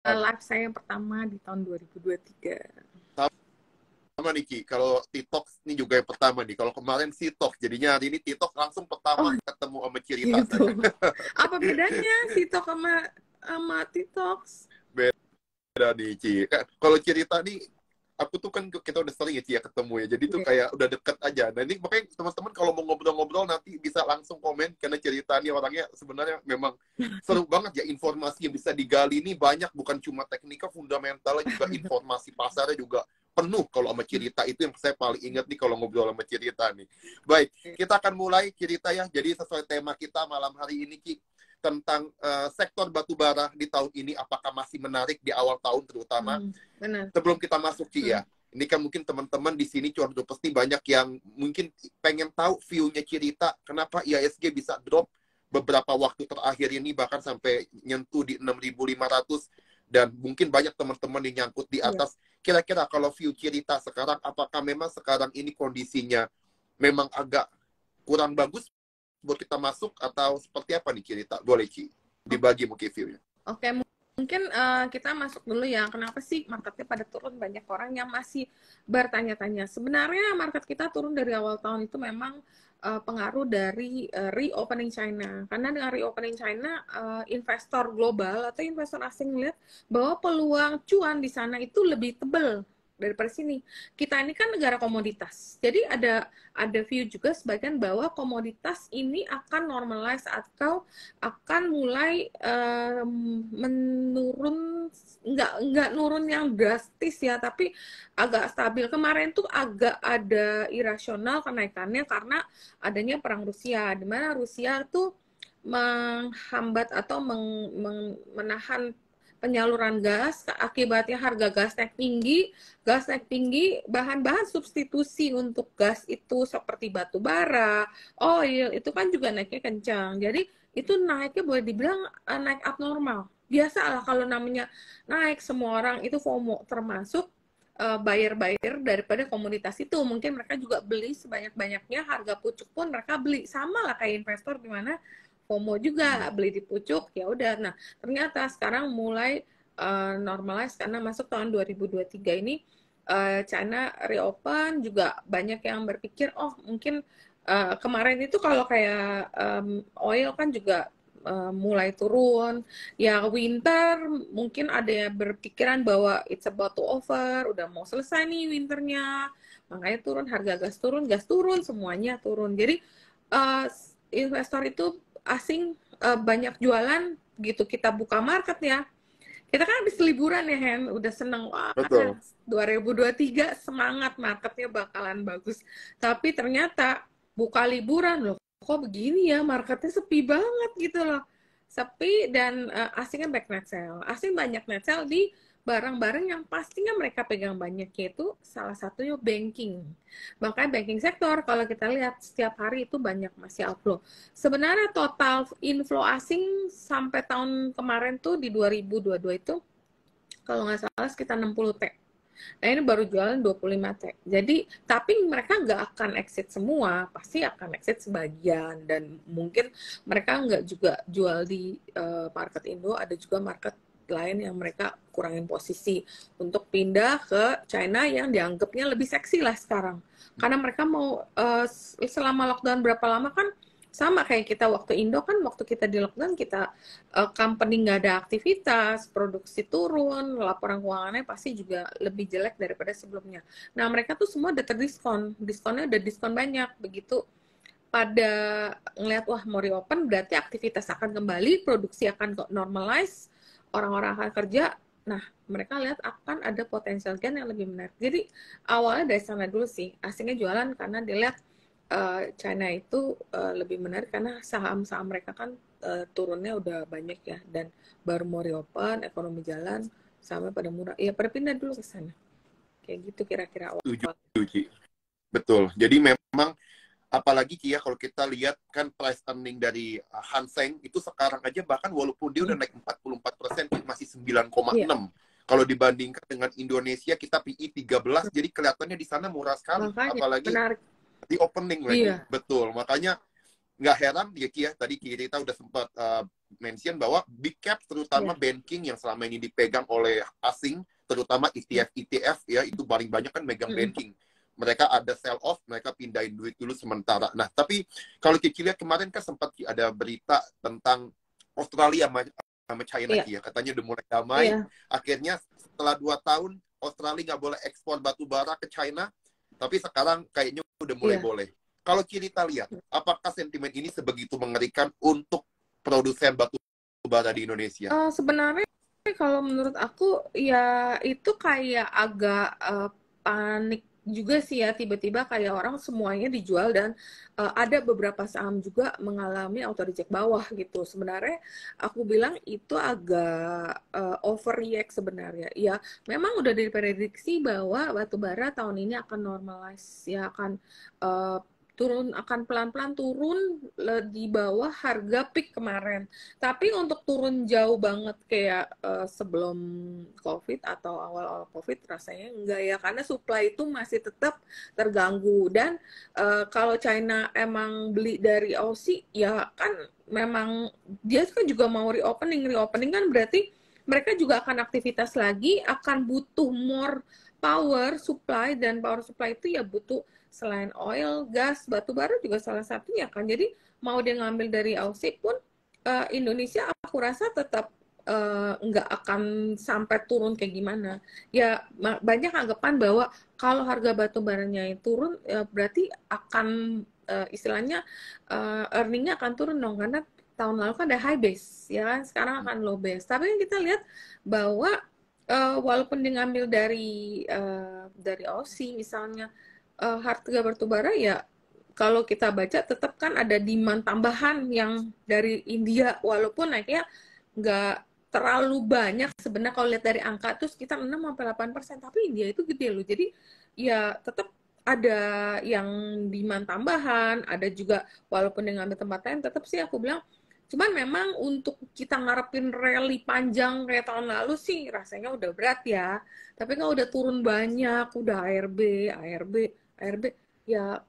live saya yang pertama di tahun 2023. Sama nih Ki, kalau TikTok ini juga yang pertama nih. Kalau kemarin sih TikTok, jadinya hari ini TikTok langsung Oh pertama ketemu sama Cirita gitu. saya. Apa bedanya TikTok sama TikTok? Beda nih Ci. Kalau Cirita nih, aku tuh kan kita udah sering ya Ci ya ketemu ya. Jadi tuh Yeah. kayak udah deket aja. Nah ini makanya teman-teman kalau mau ngobrol-ngobrol nanti bisa langsung komen. Karena Cirita nih orangnya sebenarnya memang seru banget ya. Informasi yang bisa digali ini banyak. Bukan cuma teknikal, fundamentalnya juga informasi pasarnya juga penuh kalau sama Cirita. Itu yang saya paling ingat nih kalau ngobrol sama Cirita nih. Baik, kita akan mulai Cirita ya. Jadi sesuai tema kita malam hari ini Ci, tentang sektor batubara di tahun ini apakah masih menarik di awal tahun terutama. Benar. Sebelum kita masuk Ci ya, ini kan mungkin teman-teman di sini Cordo pasti banyak yang mungkin pengen tahu view-nya Cirita kenapa IHSG bisa drop beberapa waktu terakhir ini bahkan sampai nyentuh di 6.500 dan mungkin banyak teman-teman yang nyangkut di Iya. atas. Kira-kira kalau view Cirita sekarang apakah memang sekarang ini kondisinya memang agak kurang bagus buat kita masuk atau seperti apa nih Cirita? Boleh Ci dibagi mungkin view-nya. Oke, mungkin kita masuk dulu ya. Kenapa sih marketnya pada turun? Banyak orang yang masih bertanya-tanya. Sebenarnya market kita turun dari awal tahun itu memang pengaruh dari reopening China. Karena dengan reopening China, investor global atau investor asing melihat bahwa peluang cuan di sana itu lebih tebal daripada sini. Kita ini kan negara komoditas. Jadi ada view juga sebagian bahwa komoditas ini akan normalize atau akan mulai menurun, nggak nurun yang drastis ya, tapi agak stabil. Kemarin tuh agak ada irasional kenaikannya karena adanya perang Rusia, di mana Rusia tuh menghambat atau menahan penyaluran gas, akibatnya harga gas naik tinggi, bahan-bahan substitusi untuk gas itu seperti batu bara, oil, itu kan juga naiknya kencang. Jadi itu naiknya boleh dibilang naik abnormal. Biasalah kalau namanya naik, semua orang itu FOMO, termasuk buyer-buyer daripada komoditas itu. Mungkin mereka juga beli sebanyak-banyaknya, harga pucuk pun mereka beli. Sama lah kayak investor di mana FOMO juga beli di pucuk, ya udah. Nah, ternyata sekarang mulai normalize karena masuk tahun 2023 ini China reopen, juga banyak yang berpikir mungkin kemarin itu kalau kayak oil kan juga mulai turun ya, winter mungkin ada yang berpikiran bahwa it's about to over, udah mau selesai nih winternya, makanya turun, harga gas turun, semuanya turun. Jadi investor itu asing banyak jualan gitu. Kita buka market ya, kita kan habis liburan ya Hen, udah seneng, wah Betul. 2023 semangat marketnya bakalan bagus, tapi ternyata buka liburan loh kok begini ya, marketnya sepi banget gitu loh, sepi. Dan asingnya back net sell, asing banyak net sell di barang-barang yang pastinya mereka pegang banyak, yaitu salah satunya banking. Makanya banking sektor kalau kita lihat setiap hari itu banyak masih outflow. Sebenarnya total inflow asing sampai tahun kemarin tuh di 2022 itu kalau nggak salah sekitar 60 T. Nah ini baru jualan 25 T. Jadi, tapi mereka nggak akan exit semua, pasti akan exit sebagian. Dan mungkin mereka nggak juga jual di market Indo, ada juga market lain yang mereka kurangin posisi untuk pindah ke China yang dianggapnya lebih seksi lah sekarang. Karena mereka mau selama lockdown berapa lama kan sama kayak kita waktu Indo kan, waktu kita di lockdown kita company nggak ada aktivitas, produksi turun, laporan keuangannya pasti juga lebih jelek daripada sebelumnya. Nah mereka tuh semua udah terdiskon, diskonnya udah diskon banyak. Begitu pada ngeliat wah mau reopen berarti aktivitas akan kembali, produksi akan normalize, orang-orang akan kerja. Nah mereka lihat akan ada potensial gain yang lebih menarik. Jadi awalnya dari sana dulu sih, asingnya jualan karena dilihat China itu lebih menarik karena saham-saham mereka kan turunnya udah banyak ya, dan baru mau reopen, ekonomi jalan, sahamnya pada murah. Ya pada pindah dulu ke sana. Kayak gitu kira-kira awal. Setuju. Betul. Jadi memang apalagi Ki ya kalau kita lihat kan price earning dari Hang Seng itu sekarang aja bahkan walaupun dia udah naik 44% masih 9,6. Iya. Kalau dibandingkan dengan Indonesia kita PI 13, jadi kelihatannya di sana murah sekali. Makanya Apalagi menarik. di opening lagi. Iya. Betul. Makanya nggak heran ya Ki ya, tadi kita udah sempat mention bahwa big cap terutama banking yang selama ini dipegang oleh asing, terutama ETF ya, itu paling banyak kan megang banking. Mereka ada sell off, mereka pindahin duit dulu sementara. Nah, tapi kalau Kiki lihat kemarin kan sempat ada berita tentang Australia sama China Ki ya, katanya udah mulai damai. Akhirnya setelah 2 tahun Australia nggak boleh ekspor batu bara ke China, tapi sekarang kayaknya udah mulai boleh. Kalau kita lihat, apakah sentimen ini sebegitu mengerikan untuk produsen batu bara di Indonesia? Sebenarnya kalau menurut aku ya itu kayak agak panik juga sih ya, tiba-tiba kayak orang semuanya dijual dan ada beberapa saham juga mengalami auto reject bawah gitu. Sebenarnya aku bilang itu agak overreact sebenarnya. Ya memang udah diprediksi bahwa batubara tahun ini akan normalize, ya akan turun, akan pelan-pelan turun di bawah harga peak kemarin. Tapi untuk turun jauh banget kayak sebelum COVID atau awal-awal COVID rasanya enggak ya, karena supply itu masih tetap terganggu. Dan kalau China emang beli dari Aussie, ya kan memang dia kan juga mau reopening kan berarti mereka juga akan aktivitas lagi, akan butuh more power supply, dan power supply itu ya butuh selain oil, gas, batu bara juga salah satunya kan. Jadi mau dia ngambil dari Aussie pun Indonesia aku rasa tetap nggak akan sampai turun kayak gimana. Ya banyak anggapan bahwa kalau harga batu baranya turun berarti akan istilahnya earningnya akan turun dong, karena tahun lalu kan ada high base ya kan, sekarang akan low base. Tapi kita lihat bahwa walaupun dia ngambil dari Aussie misalnya, harga batubara ya kalau kita baca tetap kan ada demand tambahan yang dari India, walaupun naiknya nggak terlalu banyak sebenarnya kalau lihat dari angka tuh sekitar 6-8%, tapi India itu gede loh. Jadi ya tetap ada yang demand tambahan, ada juga walaupun dengan tempat lain, tetap sih aku bilang. Cuman memang untuk kita ngarepin rally panjang kayak tahun lalu sih rasanya udah berat ya. Tapi kalau udah turun banyak, udah ARB, ya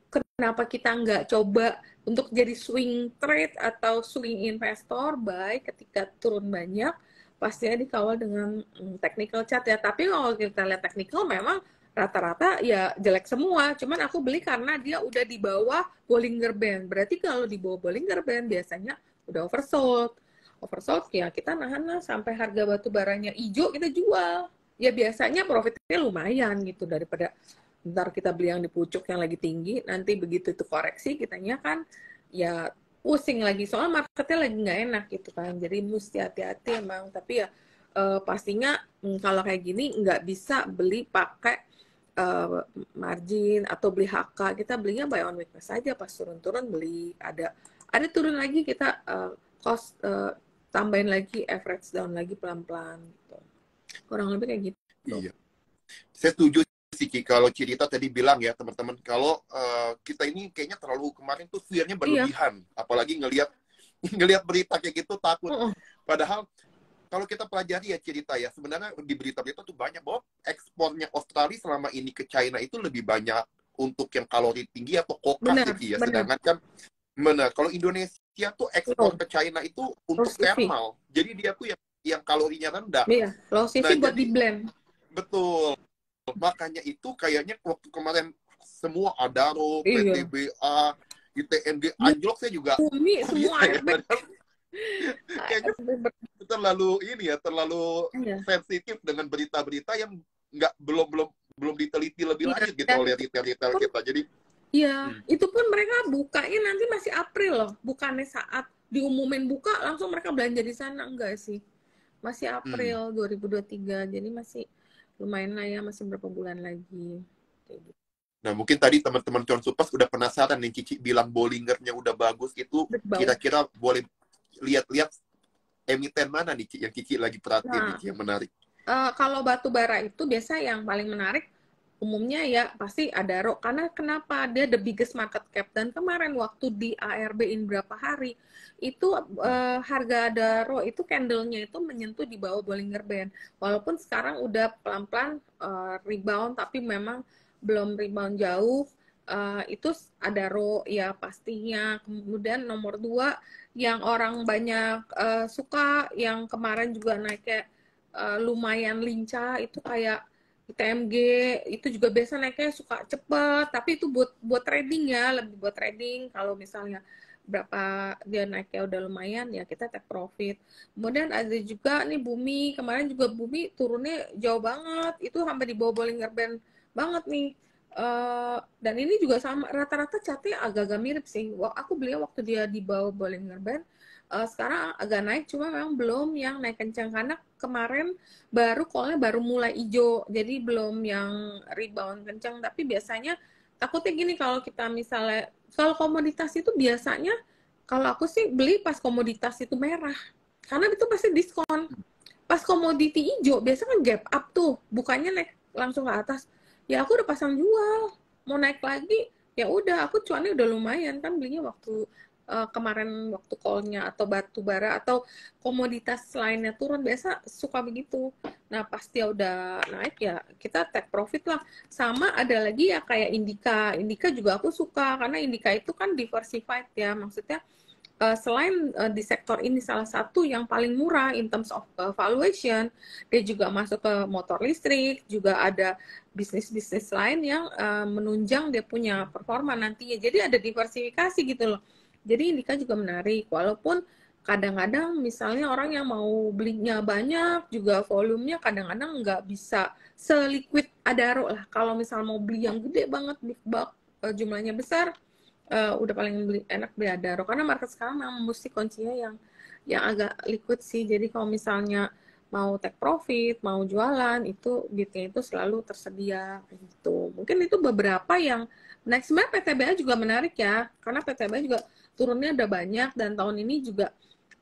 kenapa kita nggak coba untuk jadi swing trade atau swing investor, baik ketika turun banyak, pastinya dikawal dengan technical chart ya. Tapi kalau kita lihat technical memang rata-rata ya jelek semua. Cuman aku beli karena dia udah di bawah Bollinger Band. Berarti kalau di bawah Bollinger Band biasanya udah oversold. Oversold ya kita nahan lah sampai harga batu baranya hijau kita jual. Ya biasanya profitnya lumayan gitu, daripada ntar kita beli yang di pucuk yang lagi tinggi, nanti begitu itu koreksi kitanya kan ya pusing lagi, soalnya marketnya lagi nggak enak gitu kan. Jadi mesti hati-hati emang. Tapi ya pastinya kalau kayak gini nggak bisa beli pakai margin atau beli HK. Kita belinya buy on weakness aja, pas turun-turun beli, ada turun lagi kita cost tambahin lagi, average down lagi pelan-pelan gitu. Kurang lebih kayak gitu. Iya, saya setuju sih Ki, kalau Cirita tadi bilang ya teman-teman, kalau kita ini kayaknya terlalu kemarin tuh fear-nya berlebihan, apalagi ngelihat berita kayak gitu takut. Padahal kalau kita pelajari ya Cirita ya, sebenarnya di berita-berita tuh banyak bahwa ekspornya Australia selama ini ke China itu lebih banyak untuk yang kalori tinggi atau kokas ya. Sedangkan kan kalau Indonesia tuh ekspor ke China itu untuk thermal. Jadi dia tuh yang kalorinya rendah. Iya, low CV buat di blend. Betul. Makanya itu kayaknya waktu kemarin semua Adaro, PTBA, ITNG anjlok, saya juga Bumi semua kayaknya terlalu sensitif dengan berita-berita yang belum diteliti lebih lanjut gitu oleh retail kita. Jadi itu pun mereka bukanya nanti masih April loh, bukannya saat diumumin buka langsung mereka belanja di sana, enggak sih. Masih April 2023, jadi masih lumayan lah ya, masih berapa bulan lagi. Nah, mungkin tadi teman-teman Cuan Supas udah penasaran nih, Cici bilang Bollingernya udah bagus, itu kira-kira boleh lihat-lihat emiten mana nih Cici yang Cici lagi perhatiin nih yang menarik? Kalau batu bara itu biasa yang paling menarik umumnya ya pasti Adaro, karena kenapa, dia the biggest market cap, dan kemarin waktu di ARB-in berapa hari itu harga Adaro itu candle-nya itu menyentuh di bawah Bollinger Band, walaupun sekarang udah pelan-pelan rebound, tapi memang belum rebound jauh. itu Adaro ya pastinya. Kemudian nomor 2 yang orang banyak suka, yang kemarin juga naik kayak lumayan lincah, itu kayak ITMG, itu juga biasa naiknya suka cepet, tapi itu buat trading ya, lebih buat trading. Kalau misalnya berapa dia naiknya udah lumayan ya kita take profit. Kemudian ada juga nih Bumi, kemarin juga Bumi turunnya jauh banget, itu sampai di bawah Bollinger Band banget nih. Dan ini juga sama, rata-rata catnya agak-agak mirip sih. Aku beli waktu dia di bawah Bollinger Band, sekarang agak naik, cuma memang belum yang naik kencang karena kemarin baru call-nya baru mulai hijau, jadi belum yang rebound kencang. Tapi biasanya takutnya gini, kalau kita misalnya, kalau komoditas itu biasanya, kalau aku sih beli pas komoditas itu merah, karena itu pasti diskon. Pas komoditi hijau, biasanya kan gap up tuh, bukannya naik langsung ke atas. Ya aku udah pasang jual, mau naik lagi, ya udah, aku cuannya udah lumayan kan belinya waktu kemarin waktu call-nya, atau batu bara atau komoditas lainnya turun, biasa suka begitu. Nah pas dia udah naik ya kita take profit lah. Sama ada lagi ya kayak Indika juga aku suka, karena Indika itu kan diversified ya, maksudnya selain di sektor ini salah satu yang paling murah in terms of valuation, dia juga masuk ke motor listrik, juga ada bisnis-bisnis lain yang menunjang dia punya performa nantinya. Jadi ada diversifikasi gitu loh. Jadi Indika juga menarik, walaupun kadang-kadang misalnya orang yang mau belinya banyak, juga volumenya kadang-kadang nggak bisa seliquid Adaro lah. Kalau misal mau beli yang gede banget, big bulk, jumlahnya besar, udah paling enak beli Adaro. Karena market sekarang memang mesti kuncinya yang agak liquid sih. Jadi kalau misalnya mau take profit, mau jualan, itu duitnya itu selalu tersedia gitu. Mungkin itu beberapa yang next. Sebenarnya PTBA juga menarik ya, karena PTBA juga turunnya udah banyak, dan tahun ini juga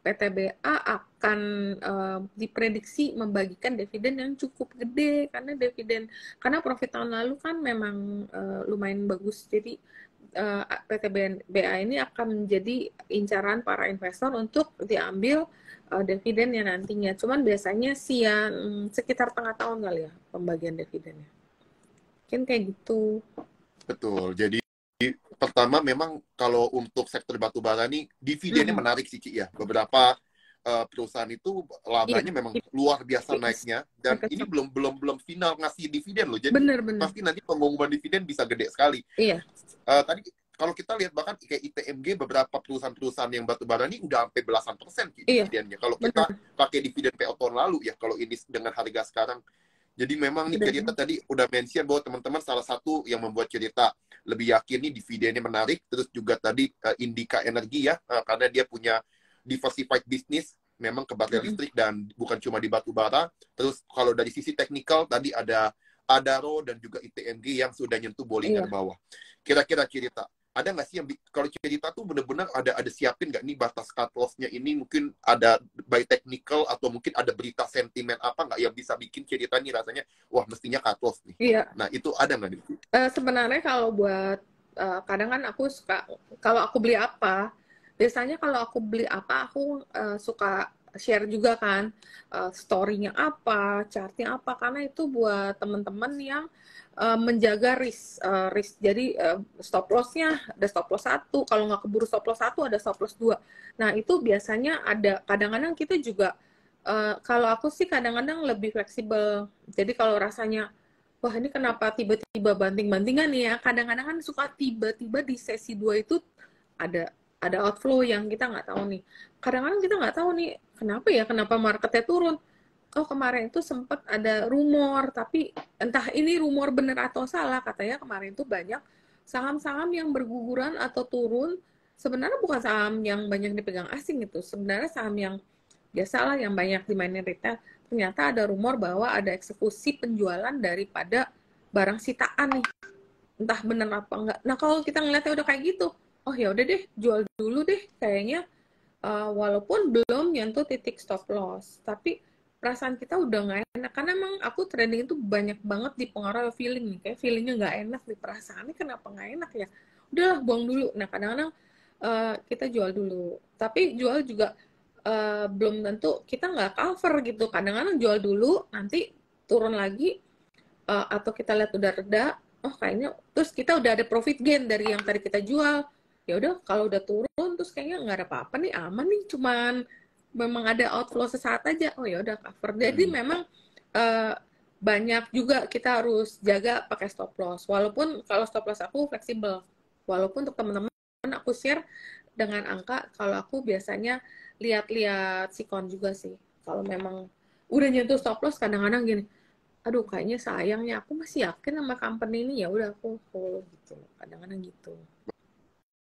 PTBA akan diprediksi membagikan dividen yang cukup gede, karena profit tahun lalu kan memang lumayan bagus. Jadi PTBA ini akan menjadi incaran para investor untuk diambil dividennya nantinya. Cuman biasanya sih ya sekitar tengah tahun kali ya pembagian dividennya. Mungkin kayak gitu. Betul. Jadi pertama memang kalau untuk sektor batubara nih dividennya menarik sih Ci ya. Beberapa perusahaan itu labanya memang luar biasa naiknya, dan ini belum final ngasih dividen loh. Jadi pasti nanti pengumuman dividen bisa gede sekali. Iya. Tadi kalau kita lihat bahkan kayak ITMG, beberapa perusahaan-perusahaan yang batubara ini udah sampai belasan persen dividennya. Kalau kita pakai dividen PO tahun lalu ya, kalau ini dengan harga sekarang. Jadi memang nih cerita tadi udah mention bahwa teman-teman salah satu yang membuat cerita lebih yakin nih dividennya menarik. Terus juga tadi Indika Energi ya, karena dia punya diversified business, memang ke baterai listrik dan bukan cuma di batu bara. Terus kalau dari sisi teknikal tadi ada Adaro dan juga ITMG yang sudah nyentuh Bollinger bawah. Kira-kira cerita, ada nggak sih yang kalau cerita tuh benar-benar ada siapin nggak nih batas cut loss-nya ini, mungkin ada by technical atau mungkin ada berita sentimen apa nggak yang bisa bikin cerita nih rasanya wah mestinya cut loss nih. Nah itu ada nggak nih? Sebenarnya kalau buat kadang kan aku suka, kalau aku beli apa, biasanya kalau aku beli apa aku suka share juga kan story-nya apa, chart-nya apa, karena itu buat teman-teman yang menjaga risk. Jadi stop loss-nya ada stop loss 1, kalau nggak keburu stop loss 1 ada stop loss 2. Nah itu biasanya ada, kadang-kadang kita juga kalau aku sih kadang-kadang lebih fleksibel. Jadi kalau rasanya wah ini kenapa tiba-tiba banting-bantingan nih ya, kadang-kadang kan suka tiba-tiba di sesi 2 itu ada outflow yang kita nggak tahu nih. Kadang-kadang kita nggak tahu nih kenapa marketnya turun. Oh kemarin itu sempat ada rumor, tapi entah ini rumor benar atau salah, katanya kemarin itu banyak saham-saham yang berguguran atau turun. Sebenarnya bukan saham yang banyak dipegang asing itu, sebenarnya saham yang biasalah yang banyak dimainin retail. Ternyata ada rumor bahwa ada eksekusi penjualan daripada barang sitaan nih, entah benar apa enggak. Nah kalau kita ngeliatnya udah kayak gitu, oh ya udah deh jual dulu deh kayaknya, walaupun belum nyentuh titik stop loss, tapi perasaan kita udah nggak enak, karena emang aku trading itu banyak banget dipengaruhi feeling nih, kayak feelingnya nggak enak di perasaannya, kenapa nggak enak ya, udahlah buang dulu. Nah kadang-kadang kita jual dulu, tapi jual juga belum tentu kita nggak cover gitu, kadang-kadang jual dulu nanti turun lagi, atau kita lihat udah reda, oh kayaknya terus kita udah ada profit gain dari yang tadi kita jual, ya udah kalau udah turun terus kayaknya nggak ada apa-apa nih, aman nih, cuman memang ada outflow sesaat aja, oh ya udah cover. Jadi memang banyak juga kita harus jaga pakai stop loss, walaupun kalau stop loss aku fleksibel, walaupun untuk teman-teman aku share dengan angka, kalau aku biasanya lihat-lihat sikon juga sih. Kalau memang udah nyentuh stop loss, kadang-kadang gini, aduh kayaknya sayangnya aku masih yakin sama company ini, ya udah aku hold gitu. Kadang-kadang gitu.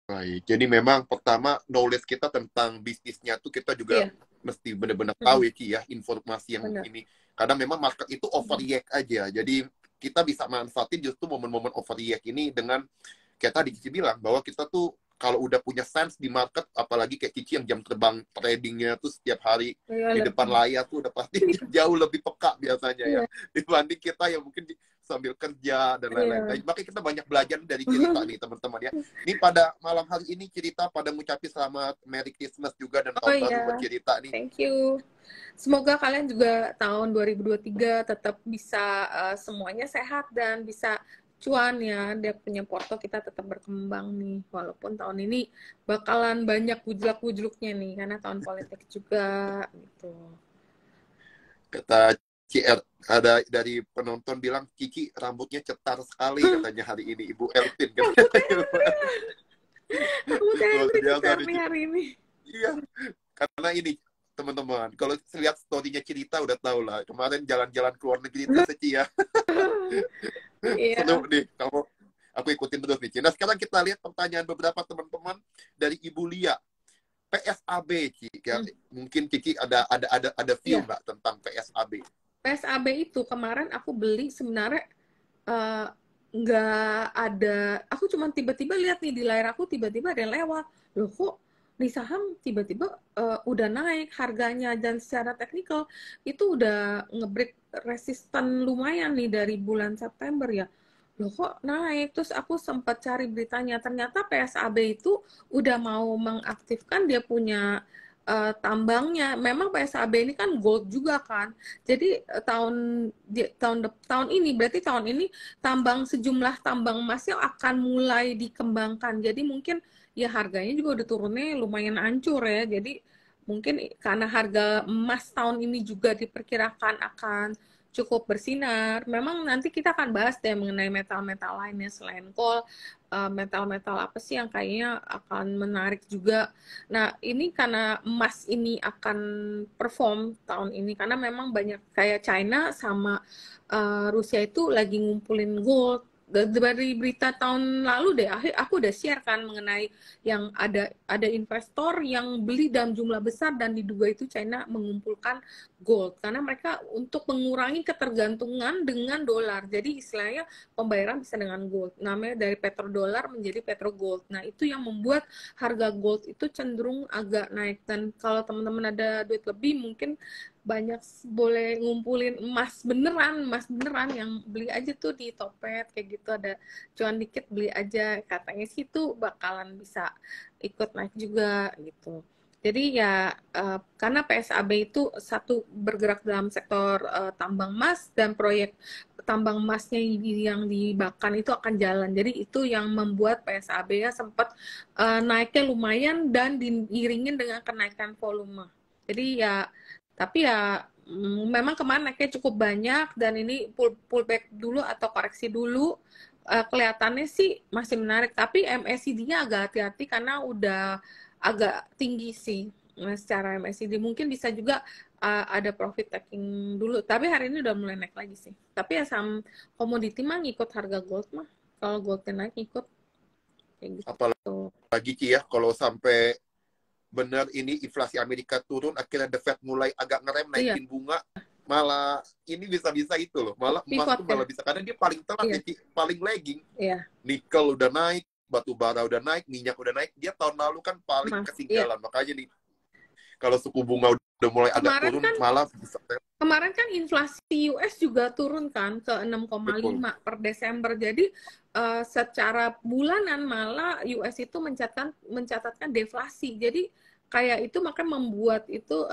Baik, jadi memang pertama knowledge kita tentang bisnisnya tuh kita juga mesti benar-benar tahu ya Ki ya, informasi yang ini. Kadang memang market itu overreact aja, jadi kita bisa manfaatin justru momen-momen overreact ini dengan kayak tadi Cici bilang bahwa kita tuh kalau udah punya sense di market, apalagi kayak Cici yang jam terbang tradingnya tuh setiap hari di depan layar tuh udah pasti jauh lebih peka biasanya ya dibanding kita yang mungkin sambil kerja dan lain-lain. Makanya kita banyak belajar dari cerita nih teman-teman ya. Ini pada malam hari ini cerita pada ngucapin selamat Merry Christmas juga dan tahun baru buat cerita nih. Thank you. Semoga kalian juga tahun 2023 tetap bisa semuanya sehat dan bisa cuan ya. Dia punya porto kita tetap berkembang nih. Walaupun tahun ini bakalan banyak gujlak-gujluknya nih karena tahun politik juga gitu. Kata CR, ada dari penonton bilang Kiki rambutnya cetar sekali katanya hari ini Ibu Elvin. Rambutnya cetar nih hari ini. Iya, karena ini teman-teman, kalau lihat story-nya cerita udah tahu lah. Kemarin jalan-jalan ke luar negeri itu Cici ya. Seru nih, aku ikutin terus nih. Nah sekarang kita lihat pertanyaan beberapa teman-teman dari Ibu Lia. PSAB, Cici. Mungkin Cici ada feel nggak tentang PSAB? PSAB itu kemarin aku beli sebenarnya nggak ada, aku cuma tiba-tiba lihat nih di layar aku, tiba-tiba ada yang lewat, loh kok di saham tiba-tiba udah naik harganya, dan secara teknikal itu udah nge-break resisten lumayan nih dari bulan September ya, loh kok naik. Terus aku sempat cari beritanya, ternyata PSAB itu udah mau mengaktifkan dia punya tambangnya. Memang PSAB ini kan gold juga kan. Jadi tahun ini berarti tahun ini sejumlah tambang emasnya akan mulai dikembangkan. Jadi mungkin ya harganya juga udah turunnya lumayan hancur ya. Jadi mungkin karena harga emas tahun ini juga diperkirakan akan cukup bersinar. Memang nanti kita akan bahas deh mengenai metal-metal lainnya selain coal, metal-metal apa sih yang kayaknya akan menarik juga. Nah, ini karena emas ini akan perform tahun ini, karena memang banyak kayak China sama Rusia itu lagi ngumpulin gold. Dari berita tahun lalu deh, aku udah share kan mengenai yang ada investor yang beli dalam jumlah besar dan diduga itu China mengumpulkan gold karena mereka untuk mengurangi ketergantungan dengan dolar. Jadi istilahnya pembayaran bisa dengan gold. Namanya dari petrodolar menjadi petrogold. Nah, itu yang membuat harga gold itu cenderung agak naik. Dan kalau teman-teman ada duit lebih, mungkin banyak boleh ngumpulin emas beneran yang beli aja tuh di Topet kayak gitu, ada cuan dikit beli aja, katanya sih itu bakalan bisa ikut naik juga gitu. Jadi ya karena PSAB itu satu bergerak dalam sektor tambang emas, dan proyek tambang emasnya yang di Bakan itu akan jalan. Jadi itu yang membuat PSAB ya sempat naiknya lumayan dan diiringin dengan kenaikan volume. Jadi ya tapi ya memang kemarin naiknya cukup banyak, dan ini pullback dulu atau koreksi dulu. Kelihatannya sih masih menarik, tapi MACD-nya agak hati-hati karena udah agak tinggi sih. Nah, secara MACD mungkin bisa juga ada profit taking dulu, tapi hari ini udah mulai naik lagi sih. Tapi ya saham komoditi mah ngikut harga gold mah, kalau goldnya naik ngikut kayak gitu. Apalagi Ki ya, kalau sampai benar ini inflasi Amerika turun, akhirnya The Fed mulai agak ngerem naikin bunga, malah ini bisa-bisa itu loh, malah emas tuh malah bisa, karena dia paling telat ya, paling lagging. Nikel udah naik, batu bara udah naik, minyak udah naik, dia tahun lalu kan paling ketinggalan. Makanya nih kalau suku bunga udah mulai agak turun kan, malah bisa. Kemarin kan inflasi US juga turun kan ke 6,5 per Desember. Jadi secara bulanan malah US itu mencatatkan deflasi. Jadi kayak itu makanya membuat itu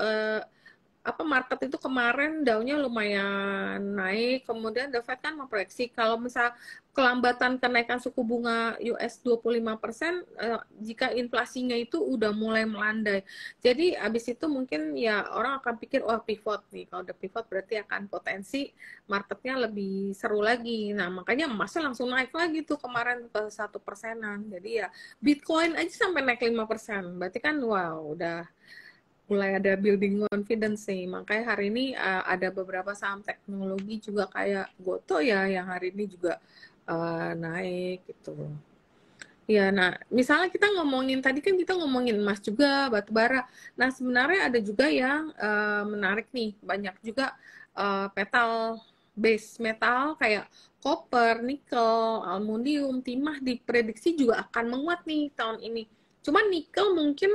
apa market itu kemarin Dow-nya lumayan naik, kemudian The Fed kan memproyeksi kalau misal kelambatan kenaikan suku bunga US 25%, jika inflasinya itu udah mulai melandai. Jadi abis itu mungkin ya orang akan pikir, wah pivot nih. Kalau udah pivot berarti akan potensi marketnya lebih seru lagi. Nah makanya emasnya langsung naik lagi tuh kemarin ke 1%-an. Jadi ya Bitcoin aja sampai naik 5%. Berarti kan wow udah mulai ada building confidence nih. Makanya hari ini ada beberapa saham teknologi juga kayak Goto ya yang hari ini juga naik gitu. Ya, nah misalnya kita ngomongin tadi kan kita ngomongin emas juga, batu bara. Nah sebenarnya ada juga yang menarik nih, banyak juga metal base metal kayak copper, nikel, aluminium, timah diprediksi juga akan menguat nih tahun ini. Cuman nikel mungkin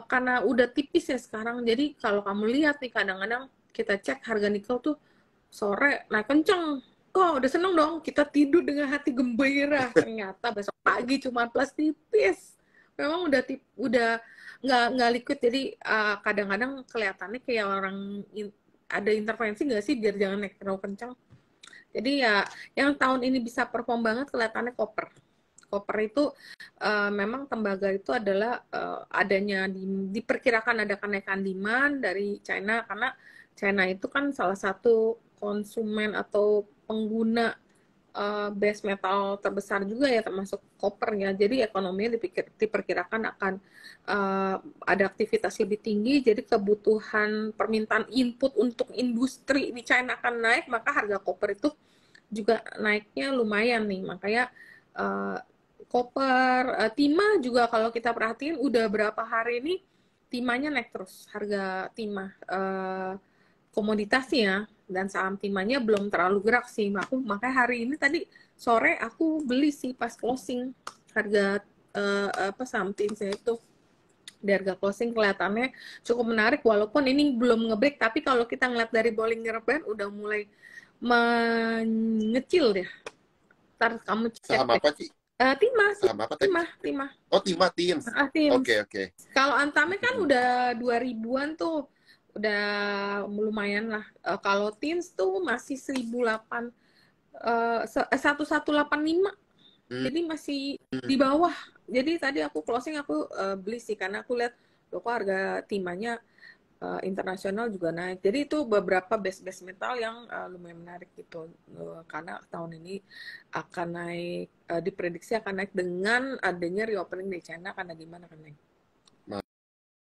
karena udah tipis ya sekarang, jadi kalau kamu lihat nih kadang-kadang kita cek harga nikel tuh sore naik kenceng. Oh, udah seneng dong. Kita tidur dengan hati gembira. Ternyata besok pagi cuma plus tipis. Memang udah nggak liquid. Jadi kadang-kadang kelihatannya kayak orang ada intervensi nggak sih biar jangan naik terlalu kencang. Jadi ya yang tahun ini bisa perform banget kelihatannya koper. Koper itu memang tembaga itu adalah adanya diperkirakan ada kenaikan demand dari China karena China itu kan salah satu konsumen atau pengguna base metal terbesar juga ya termasuk koper ya. Jadi ekonominya diperkirakan akan ada aktivitas lebih tinggi. Jadi kebutuhan permintaan input untuk industri di China akan naik, maka harga koper itu juga naiknya lumayan nih. Makanya koper, timah juga kalau kita perhatiin udah berapa hari ini timahnya naik terus harga timah komoditasnya dan saham timahnya belum terlalu gerak sih. Makanya hari ini tadi sore aku beli sih pas closing harga saham timahnya itu di harga closing kelihatannya cukup menarik walaupun ini belum ngebreak tapi kalau kita ngeliat dari Bollinger Band udah mulai mengecil deh. Ntar kamu cek Saham deh. apa, Ci? Timah sih, Saham apa tadi? timah. Oh, Timah Teams. Teams. Oke. Kalau Antamnya kan udah 2000-an tuh. Udah lumayan lah. Kalau Teams tuh masih 1185. Jadi masih di bawah. Jadi tadi aku closing aku beli sih karena aku lihat loh kok harga timahnya internasional juga naik. Jadi itu beberapa base metal yang lumayan menarik gitu. Karena tahun ini akan naik, diprediksi akan naik dengan adanya reopening di China karena gimana kan naik.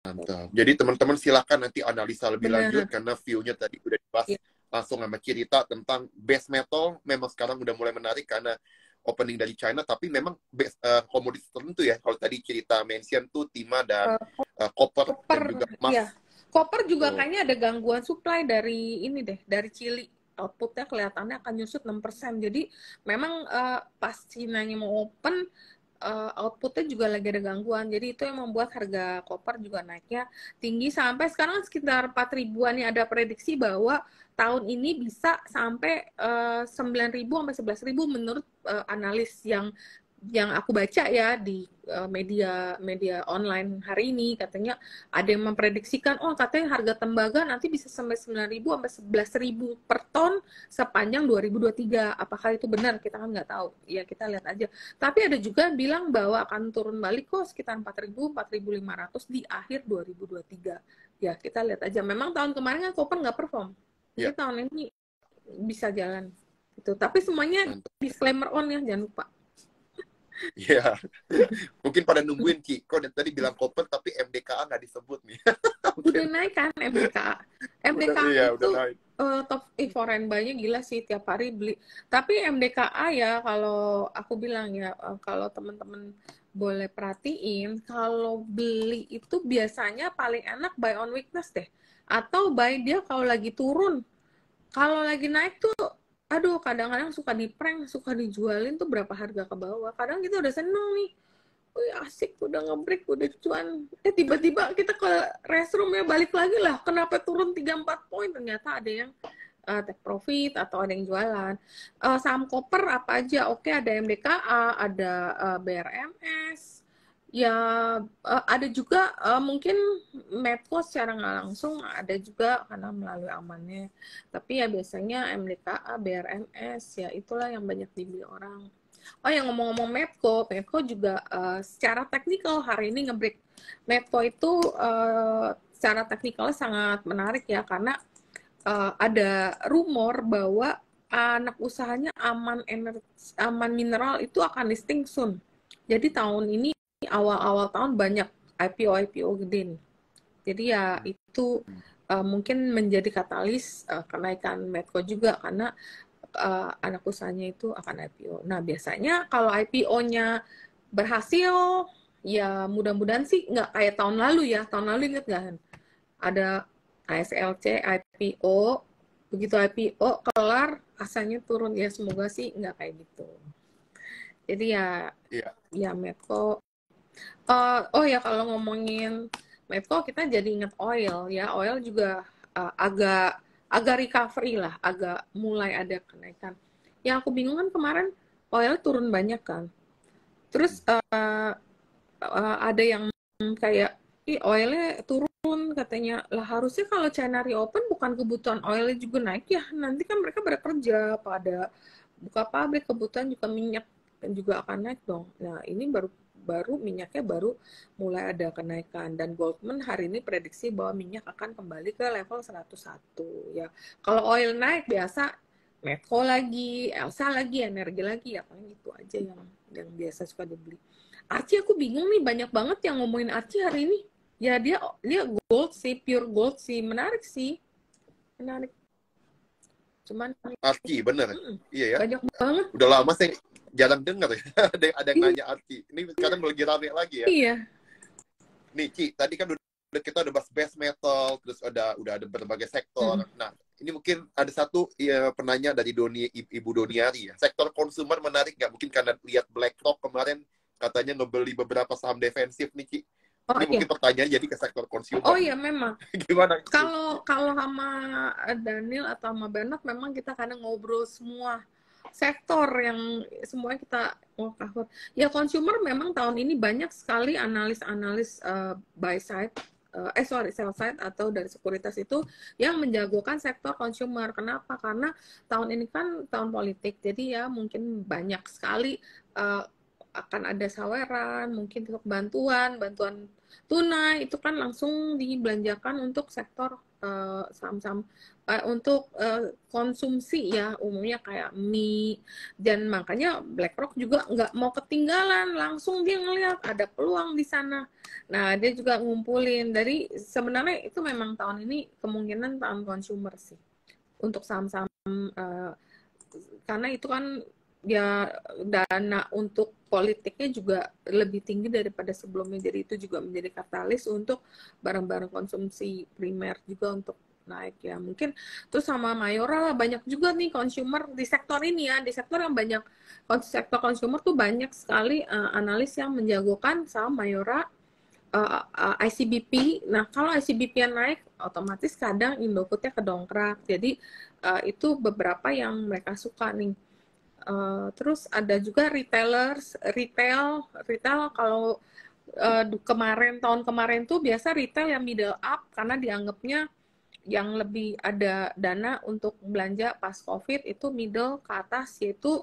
Mantap. Jadi teman-teman silakan nanti analisa lebih Bener. lanjut karena view-nya tadi udah dibahas langsung sama cerita tentang base metal. Memang sekarang udah mulai menarik karena opening dari China, tapi memang komoditas tertentu ya. Kalau tadi cerita mention tuh timah dan copper dan juga emas. Iya. Copper juga kayaknya ada gangguan supply dari ini deh, dari Chili. Outputnya kelihatannya akan nyusut 6%. Jadi memang pas Cina-nya mau open, outputnya juga lagi ada gangguan. Jadi itu yang membuat harga copper juga naiknya tinggi sampai sekarang sekitar 4 ribuan. Ada prediksi bahwa tahun ini bisa sampai 9.000 sampai 11.000 menurut analis yang aku baca ya di media online hari ini. Katanya ada yang memprediksikan katanya harga tembaga nanti bisa sampai 9.000 sampai 11.000 per ton sepanjang 2023. Apakah itu benar? Kita kan nggak tahu. Ya kita lihat aja. Tapi ada juga yang bilang bahwa akan turun balik kok sekitar 4.000 4.500 di akhir 2023. Ya kita lihat aja. Memang tahun kemarin kan copper nggak perform. Jadi tahun ini bisa jalan. Gitu. Tapi semuanya disclaimer on ya, jangan lupa. Iya, mungkin pada nungguin Ki. Kok tadi bilang copper tapi MDKA nggak disebut nih. Udah naik kan MDKA. MDKA itu top foreign buy-nya gila sih tiap hari beli. Tapi MDKA ya kalau aku bilang ya kalau teman-teman boleh perhatiin kalau beli itu biasanya paling enak buy on weakness deh. Atau buy dia kalau lagi turun. Kalau lagi naik tuh aduh kadang-kadang suka di-prank, suka dijualin tuh berapa harga ke bawah. Kadang kita udah seneng nih. Wih asik, udah nge-break, udah cuan. Tiba-tiba kita ke restroom ya balik lagi lah. Kenapa turun 3-4 poin? Ternyata ada yang take profit atau ada yang jualan. Saham koper apa aja? Oke, ada MDKA, ada BRMS. Ya, ada juga mungkin Medco secara nggak langsung ada juga karena melalui amannya. Tapi ya biasanya MDKA, BRMS, ya itulah yang banyak dibeli orang. Oh ya ngomong-ngomong Medco juga secara teknikal hari ini nge-break. Medco itu secara teknikal sangat menarik ya karena ada rumor bahwa anak usahanya Aman Mineral itu akan listing soon. Jadi tahun ini awal-awal tahun banyak IPO gede nih. Jadi ya itu mungkin menjadi katalis kenaikan Medco juga karena anak usahanya itu akan IPO. Nah biasanya kalau IPO-nya berhasil, ya mudah-mudahan sih nggak kayak tahun lalu ya. Tahun lalu inget nggak? Ada ASLC, IPO, begitu IPO kelar, asalnya turun ya semoga sih nggak kayak gitu. Jadi ya, Iya. ya Medco. Oh ya kalau ngomongin Medco kita jadi ingat oil ya, oil juga agak recovery lah, agak mulai ada kenaikan. Yang aku bingung kan kemarin oil turun banyak kan, terus ada yang kayak oilnya turun katanya lah harusnya kalau China reopen bukan kebutuhan oilnya juga naik ya nanti kan mereka bekerja pada buka pabrik kebutuhan juga minyak juga akan naik dong. Nah ini baru minyaknya baru mulai ada kenaikan dan Goldman hari ini prediksi bahwa minyak akan kembali ke level 101 ya. Kalau oil naik biasa Medco lagi, Elsa lagi, energi lagi ya paling itu aja yang biasa suka dibeli. Archie aku bingung nih banyak banget yang ngomongin Archie hari ini. Ya dia gold sih, pure gold sih, menarik sih, menarik. Cuman Archie, bener. Iya ya. banyak banget. Udah lama saya jarang dengar ya. ada yang nanya Archie. Ini sekarang lagi rame lagi ya. Iya. Nih, Ci, tadi kan kita udah bahas base metal, terus udah ada berbagai sektor. Nah, ini mungkin ada satu ya, penanya dari Ibu Doniari ya. Sektor konsumer menarik nggak? Mungkin karena lihat BlackRock kemarin katanya ngebeli beberapa saham defensif nih, Ci. Oh Ini iya. mungkin pertanyaan jadi ke sektor consumer. Oh iya memang. Gimana? Kalau sama Daniel atau sama Bernard memang kita kadang ngobrol semua sektor yang semua kita mau cover. Ya consumer memang tahun ini banyak sekali analis-analis buy side sell side atau dari sekuritas itu yang menjagokan sektor consumer. Kenapa? Karena tahun ini kan tahun politik. Jadi ya mungkin banyak sekali akan ada saweran, mungkin untuk bantuan tunai itu kan langsung dibelanjakan untuk sektor saham-saham untuk konsumsi ya umumnya kayak mie dan makanya BlackRock juga nggak mau ketinggalan langsung dia ngelihat ada peluang di sana. Nah dia juga ngumpulin dari sebenarnya itu memang tahun ini kemungkinan tahun consumer sih untuk saham-saham karena itu kan ya dana untuk politiknya juga lebih tinggi daripada sebelumnya jadi itu juga menjadi katalis untuk barang-barang konsumsi primer juga untuk naik ya mungkin terus sama Mayora lah banyak juga nih consumer di sektor ini ya di sektor yang banyak sektor consumer tuh banyak sekali analis yang menjagokan saham Mayora ICBP. Nah, kalau ICBP yang naik, otomatis kadang Indofoodnya kedongkrak. Jadi, itu beberapa yang mereka suka nih. Terus ada juga retail kalau tahun kemarin tuh biasa retail yang middle up karena dianggapnya yang lebih ada dana untuk belanja pas COVID itu middle ke atas yaitu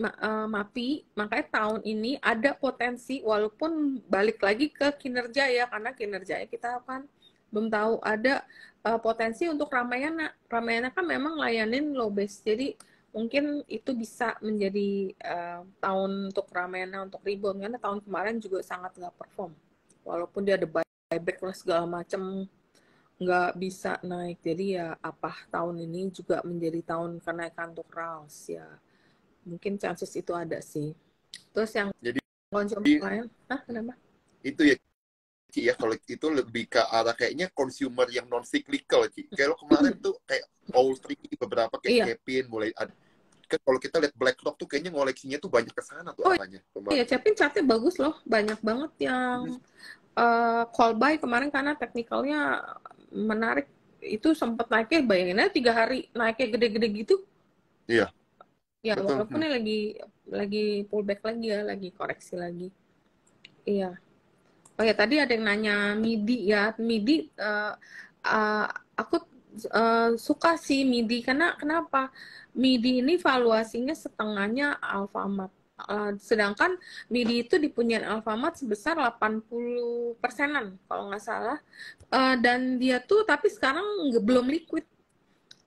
MAPI. Makanya tahun ini ada potensi walaupun balik lagi ke kinerja ya karena kinerjanya kita kan belum tahu ada potensi untuk Ramayana. Ramayana kan memang layanin low base jadi mungkin itu bisa menjadi tahun untuk Ramayana untuk rebound karena tahun kemarin juga sangat nggak perform walaupun dia ada buyback lah segala macam nggak bisa naik jadi ya apa tahun ini juga menjadi tahun kenaikan untuk RALS ya mungkin chances itu ada sih terus yang Jadi konsumer lain kenapa itu ya Ci ya kalau itu lebih ke arah kayaknya consumer yang non cyclical Ci. Kayak lo kemarin tuh kayak Poultry beberapa kayak Kevin mulai ada kan kalau kita lihat BlackRock tuh kayaknya ngoleksinya tuh banyak ke sana tuh arahnya. Iya, Cepin chartnya bagus loh, banyak banget yang call buy kemarin karena teknikalnya menarik. Itu sempat naiknya, bayangin aja 3 hari naiknya gede-gede gitu. Iya. Ya, Betul. walaupun ini lagi pullback lagi ya, lagi koreksi lagi. Iya. Oh ya, tadi ada yang nanya MIDI ya. MIDI, aku suka sih MIDI karena kenapa? MIDI ini valuasinya setengahnya Alfamart. Sedangkan MIDI itu dipunyain Alfamart sebesar 80%-an kalau nggak salah. Dan dia tuh tapi sekarang belum liquid.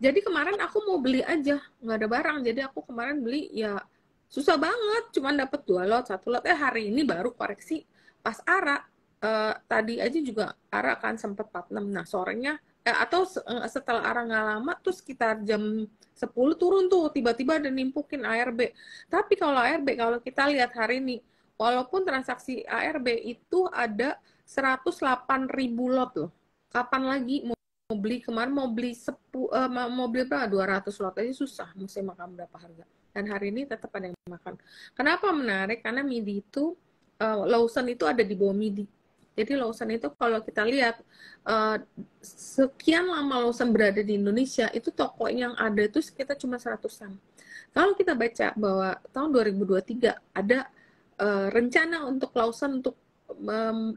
Jadi kemarin aku mau beli aja, nggak ada barang. Jadi aku kemarin beli ya susah banget, cuman dapat 2 lot, 1 lot. Hari ini baru koreksi pas ARA. Tadi aja juga ARA kan sempat 46. Nah sorenya atau setelah ARA nggak lama tuh sekitar jam 10 turun tuh tiba-tiba ada nimpukin ARB. Tapi kalau ARB kalau kita lihat hari ini, walaupun transaksi ARB itu ada 108.000 lot loh. Kapan lagi mau beli kemarin mau beli berapa 200 lot aja susah mesti makan berapa harga, dan hari ini tetap ada yang makan. Kenapa menarik? Karena MIDI itu Lawson itu ada di bawah MIDI. Jadi Lawson itu kalau kita lihat sekian lama Lawson berada di Indonesia, itu toko yang ada itu sekitar cuma 100-an. Kalau kita baca bahwa tahun 2023 ada rencana untuk Lawson untuk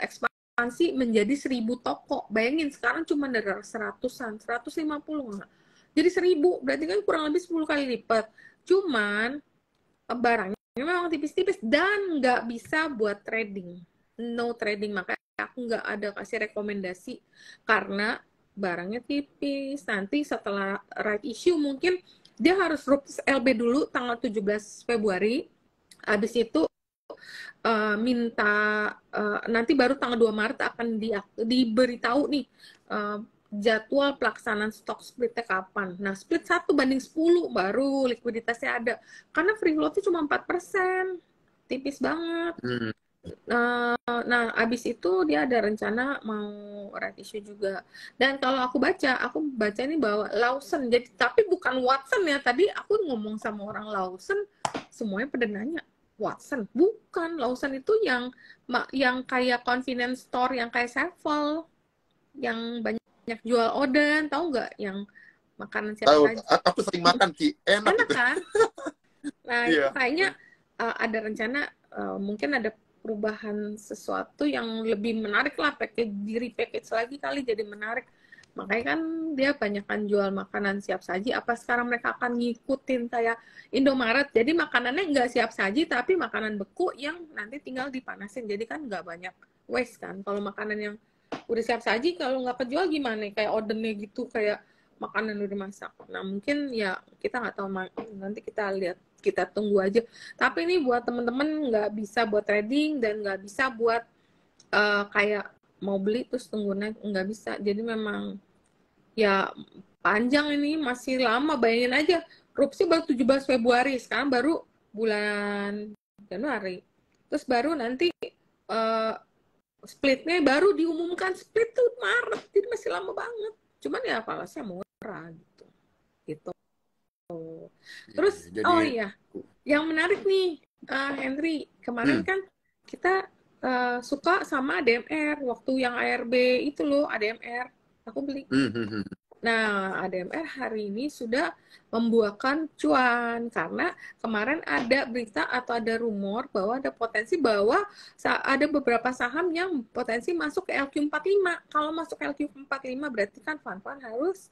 ekspansi menjadi 1.000 toko. Bayangin sekarang cuma dari 100-an, 150 nggak. Jadi 1.000, berarti kan kurang lebih 10 kali lipat. Cuman barangnya memang tipis-tipis dan nggak bisa buat trading. No trading, makanya aku nggak ada kasih rekomendasi karena barangnya tipis. Nanti setelah right issue mungkin dia harus RUPS LB dulu tanggal 17 Februari. Habis itu minta nanti baru tanggal 2 Maret akan diberitahu nih jadwal pelaksanaan stok splitnya kapan. Nah, split 1:10 baru likuiditasnya ada. Karena free floatnya cuma 4%. Tipis banget. Nah, abis itu dia ada rencana mau right issue juga. Dan kalau aku baca ini bahwa Lawson, jadi tapi bukan Watson ya. Tadi aku ngomong sama orang Lawson, semuanya pada nanya, Watson? Bukan, Lawson itu yang kayak convenience store, yang kayak Sevel, yang banyak jual oden, tahu nggak? Yang makanan siap Tahu, saji. aku sering makan Ki, enak Enak itu. kan? Nah, itu Iya. kayaknya ada rencana mungkin ada perubahan sesuatu yang lebih menarik lah, package lagi kali jadi menarik. Makanya kan dia banyakkan jual makanan siap saji. Apa sekarang mereka akan ngikutin kayak Indomaret? Jadi makanannya nggak siap saji, tapi makanan beku yang nanti tinggal dipanasin. Jadi kan nggak banyak waste kan. Kalau makanan yang udah siap saji, kalau nggak kejual gimana? Kayak ordernya gitu, kayak makanan udah dimasak. Nah mungkin ya kita nggak tahu, nanti kita lihat, kita tunggu aja. Tapi ini buat temen-temen nggak bisa buat trading dan nggak bisa buat kayak mau beli terus tunggu naik, nggak bisa. Jadi memang ya panjang ini, masih lama. Bayangin aja, RUPSI baru 17 Februari, sekarang baru bulan Januari. Terus baru nanti splitnya baru diumumkan, split tuh Maret, jadi masih lama banget. Cuman ya falasnya murah gitu. Gitu. Terus, Jadi, oh iya, yang menarik nih, Henry, kemarin kan kita suka sama ADMR, waktu yang ARB itu loh, ADMR, aku beli. Nah, ADMR hari ini sudah membuahkan cuan, karena kemarin ada berita atau ada rumor bahwa ada potensi bahwa ada beberapa saham yang potensi masuk ke LQ45. Kalau masuk ke LQ45 berarti kan fund-fund harus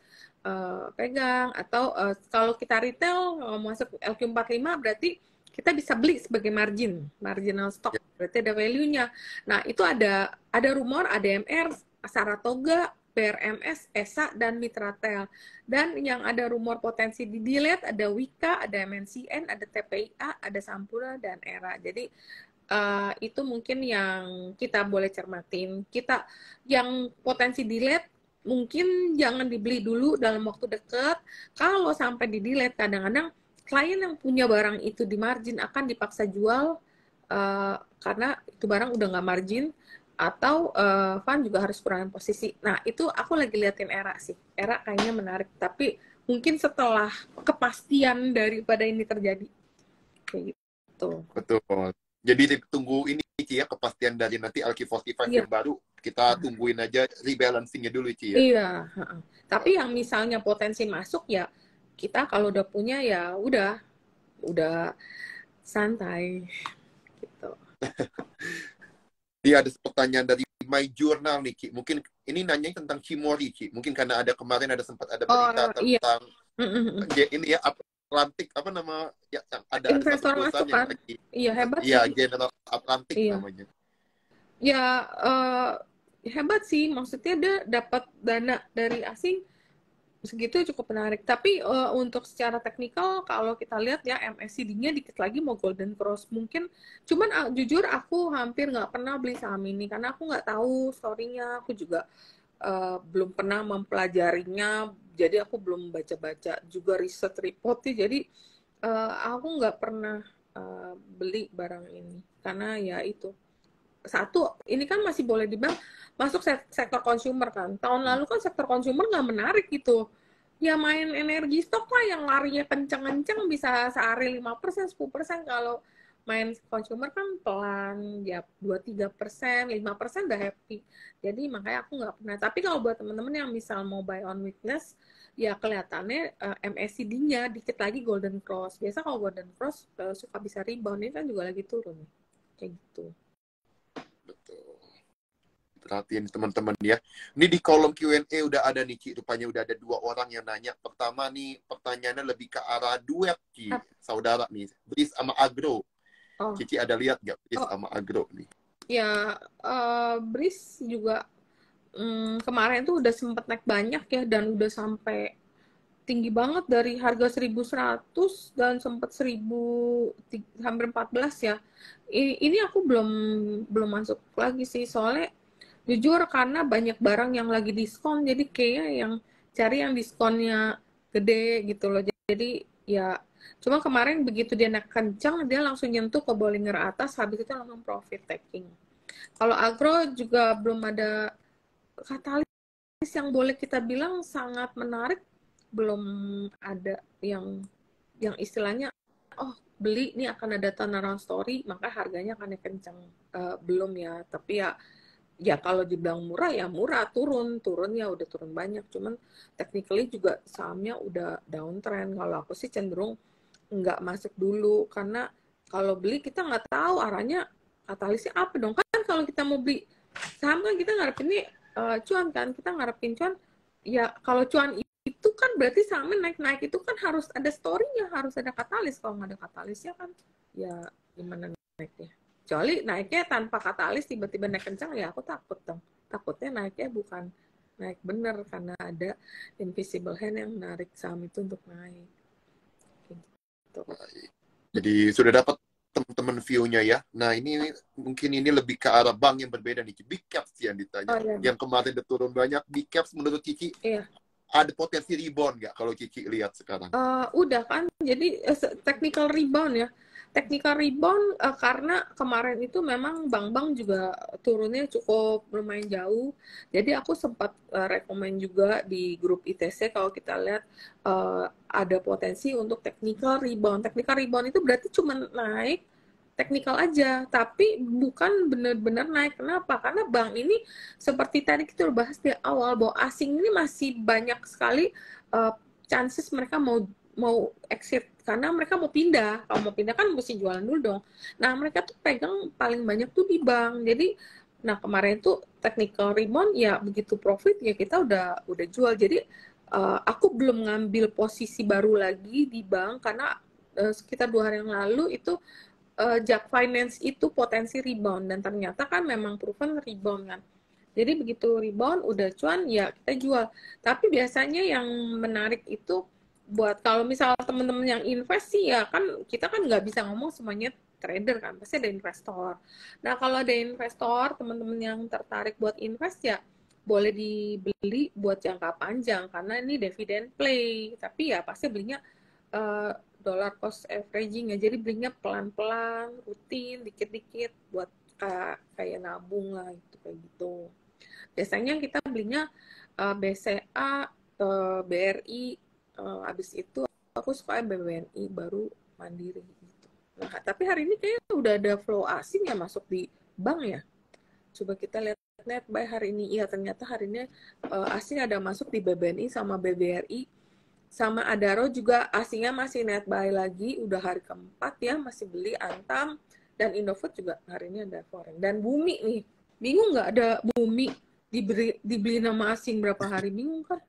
pegang, atau kalau kita retail masuk LQ45 berarti kita bisa beli sebagai marginal stock, berarti ada value-nya. Nah, itu ada rumor ADMR, Saratoga, BRMS, ESA, dan Mitratel. Dan yang ada rumor potensi di delete ada Wika, ada MNCN, ada TPIA, ada Sampurna, dan ERA. Jadi itu mungkin yang kita boleh cermatin. Kita yang potensi delete mungkin jangan dibeli dulu dalam waktu dekat. Kalau sampai di delete, kadang-kadang klien yang punya barang itu di margin akan dipaksa jual karena itu barang udah nggak margin, atau fund juga harus kurangan posisi. Nah, itu aku lagi liatin ERA sih. ERA kayaknya menarik, tapi mungkin setelah kepastian daripada ini terjadi. Kayak gitu. betul. Jadi tunggu ini Ci ya, kepastian dari nanti LQ45 yang baru. Kita tungguin aja rebalancing-nya dulu Ci ya. Iya. Tapi yang misalnya potensi masuk ya, kita kalau udah punya ya udah santai gitu. Dia ada pertanyaan dari My Journal nih, Ci. Mungkin ini nanya tentang Cimori, Ci. Mungkin karena ada kemarin ada sempat ada berita Iya. tentang ini ya Atlantik apa nama ya ada satu Investor perusahaan masuk yang kan? lagi Iya, hebat ya sih. General Atlantic Iya. namanya. Ya, hebat sih. Maksudnya dia dapat dana dari asing segitu cukup menarik. Tapi untuk secara teknikal kalau kita lihat ya MACD-nya dikit lagi mau golden cross mungkin. Cuman jujur aku hampir nggak pernah beli saham ini karena aku nggak tahu story-nya. Aku juga belum pernah mempelajarinya. Jadi aku belum baca-baca juga riset reportnya. Jadi aku nggak pernah beli barang ini karena ya itu satu ini kan masih boleh dibilang masuk sektor consumer kan. Tahun lalu kan sektor consumer nggak menarik gitu. Ya main energi stok lah yang larinya kenceng-kenceng bisa sehari 5%, 10%. Kalau main consumer kan pelan, ya 2-3%, 5% udah happy. Jadi makanya aku nggak pernah. Tapi kalau buat teman-teman yang misal mau buy on weakness, ya kelihatannya MACD-nya dikit lagi golden cross. Biasa kalau golden cross suka bisa rebound, ini kan juga lagi turun. Kayak gitu. Betul. Perhatiin teman-teman ya. Ini di kolom Q&A udah ada nih, Ci. Rupanya udah ada 2 orang yang nanya. Pertama nih, pertanyaannya lebih ke arah duet, Ci. Saudara nih, Bris sama Agro. Oh. Cici ada lihat nggak Bris sama Agro nih? Ya, Bris juga kemarin tuh udah sempet naik banyak ya, dan udah sampai tinggi banget dari harga 1.100 dan sempat 1.000 hampir 14 ya. Ini aku belum masuk lagi sih soalnya jujur karena banyak barang yang lagi diskon jadi kayaknya yang cari yang diskonnya gede gitu loh. Jadi ya cuma kemarin begitu dia naik kencang dia langsung nyentuh ke Bollinger atas habis itu langsung profit taking. Kalau agro juga belum ada katalis yang boleh kita bilang sangat menarik, belum ada yang istilahnya beli ini akan ada turnaround story maka harganya akan kencang. Belum ya, tapi ya kalau dibilang murah ya murah, turun ya udah turun banyak, cuman technically juga sahamnya udah downtrend. Kalau aku sih cenderung nggak masuk dulu karena kalau beli kita nggak tahu arahnya katalisnya apa dong kan. Kalau kita mau beli saham kan kita ngarepin ini cuan kan, kita ngarepin cuan ya. Kalau cuan itu kan berarti sahamnya naik-naik itu kan harus ada story-nya, harus ada katalis. Kalau nggak ada katalisnya kan ya gimana naiknya. Kecuali naiknya tanpa katalis tiba-tiba naik kencang ya aku takut dong. Takutnya naiknya bukan naik bener karena ada invisible hand yang menarik saham itu untuk naik. Gitu. Jadi sudah dapat teman-teman view-nya ya. Nah ini mungkin ini lebih ke arah bank yang berbeda nih. Big caps yang ditanya. Yang kemarin udah turun banyak. Big caps menurut Cici ada potensi rebound nggak kalau Cici lihat sekarang? Udah kan. Jadi technical rebound ya. Technical rebound karena kemarin itu memang bank-bank juga turunnya cukup lumayan jauh. Jadi aku sempat rekomen juga di grup ITC kalau kita lihat ada potensi untuk technical rebound. Technical rebound itu berarti cuma naik teknikal aja, tapi bukan benar-benar naik. Kenapa? Karena bank ini seperti tadi kita udah bahas di awal bahwa asing ini masih banyak sekali chances mereka mau exit karena mereka mau pindah. Kalau mau pindah kan mesti jualan dulu dong. Nah mereka tuh pegang paling banyak tuh di bank. Jadi nah kemarin tuh technical rebound ya begitu profit ya kita udah jual. Jadi aku belum ngambil posisi baru lagi di bank karena sekitar 2 hari yang lalu itu Jak Finance itu potensi rebound dan ternyata kan memang proven rebound kan. Jadi begitu rebound udah cuan ya kita jual. Tapi biasanya yang menarik itu buat kalau misal teman-teman yang invest sih ya kan kita kan nggak bisa ngomong semuanya trader kan, pasti ada investor. Nah kalau ada investor teman-teman yang tertarik buat invest ya boleh dibeli buat jangka panjang karena ini dividend play. Tapi ya pasti belinya dollar cost averaging ya, jadi belinya pelan-pelan, rutin, dikit-dikit buat kayak nabung lah itu kayak gitu. Biasanya kita belinya BCA, BRI, habis itu aku suka BBNI baru Mandiri gitu. Nah, tapi hari ini kayaknya udah ada flow asing ya masuk di bank ya. Coba kita lihat net buy hari ini. Iya ternyata hari ini asing ada masuk di BBNI sama BBRI. Sama Adaro juga asingnya masih net buy lagi, udah hari keempat ya, masih beli Antam, dan Indofood juga hari ini ada foreign. Dan Bumi nih, Bingung nggak ada Bumi dibeli nama asing berapa hari, bingung kan?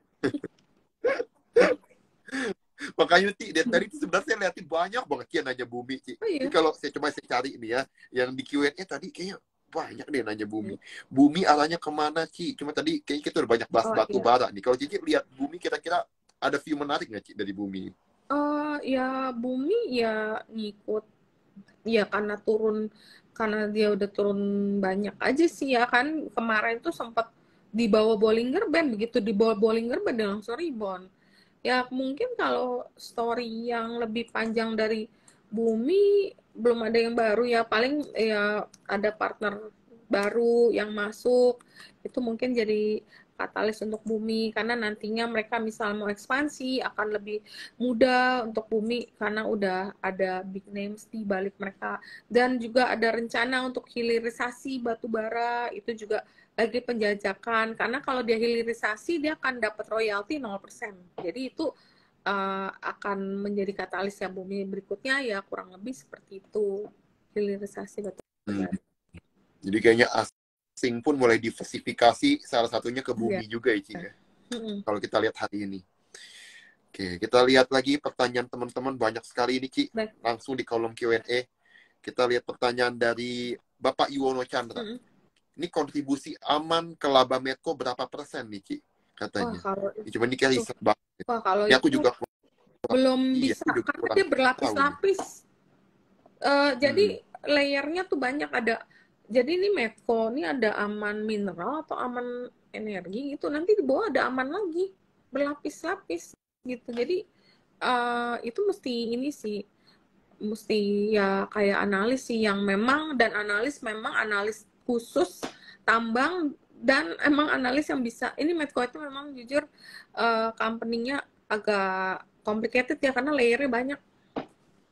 Makanya Ci, dari tadi itu sebenarnya saya lihatin banyak banget Ci yang nanya Bumi Ci. Oh Ini iya. kalau saya cari ini ya, yang di Q&A tadi kayaknya banyak deh nanya Bumi. Bumi arahnya kemana Ci? Cuma tadi kayaknya kita udah banyak bahas Oh batu iya. bara nih. Kalau Cici lihat Bumi kira-kira ada view menarik nggak Ci dari Bumi? Ya Bumi ya ngikut ya karena dia udah turun banyak aja sih ya kan. Kemarin tuh sempat di bawah Bollinger Band, begitu di bawah Bollinger Band dia langsung rebound. Ya mungkin kalau story yang lebih panjang dari Bumi belum ada yang baru ya, paling ya ada partner baru yang masuk, itu mungkin jadi katalis untuk Bumi, karena nantinya mereka misal mau ekspansi akan lebih mudah untuk Bumi karena udah ada big names di balik mereka. Dan juga ada rencana untuk hilirisasi batu bara, itu juga lagi penjajakan, karena kalau dia hilirisasi dia akan dapat royalti 0%. Jadi itu akan menjadi katalis yang Bumi berikutnya, ya kurang lebih seperti itu, hilirisasi batu Hmm. bara. Jadi kayaknya asing pun mulai diversifikasi salah satunya ke Iya. Bumi juga ya Ci ya. Mm-mm. Kalau kita lihat hari ini. Oke, kita lihat lagi pertanyaan teman-teman banyak sekali ini Ci. Baik. Langsung di kolom Q&A. Kita lihat pertanyaan dari Bapak Yuwono Chandra. Mm-mm. Ini kontribusi aman ke laba Medco berapa persen nih Ci? Wah Katanya. kalau Ini cuma ini kayak riset banget. wah kalau Ini aku itu juga belum iya, bisa aku juga karena kurang dia tahu nih. berlapis-lapis. Jadi Hmm. layernya tuh banyak, ada. Jadi ini Medco ini ada aman mineral atau aman energi gitu. Nanti di bawah ada aman lagi, berlapis-lapis gitu. Jadi itu mesti ini sih, mesti ya kayak analis sih yang memang, dan analis memang analis khusus tambang, dan emang analis yang bisa. Ini Medco itu memang jujur company-nya agak complicated ya, karena layernya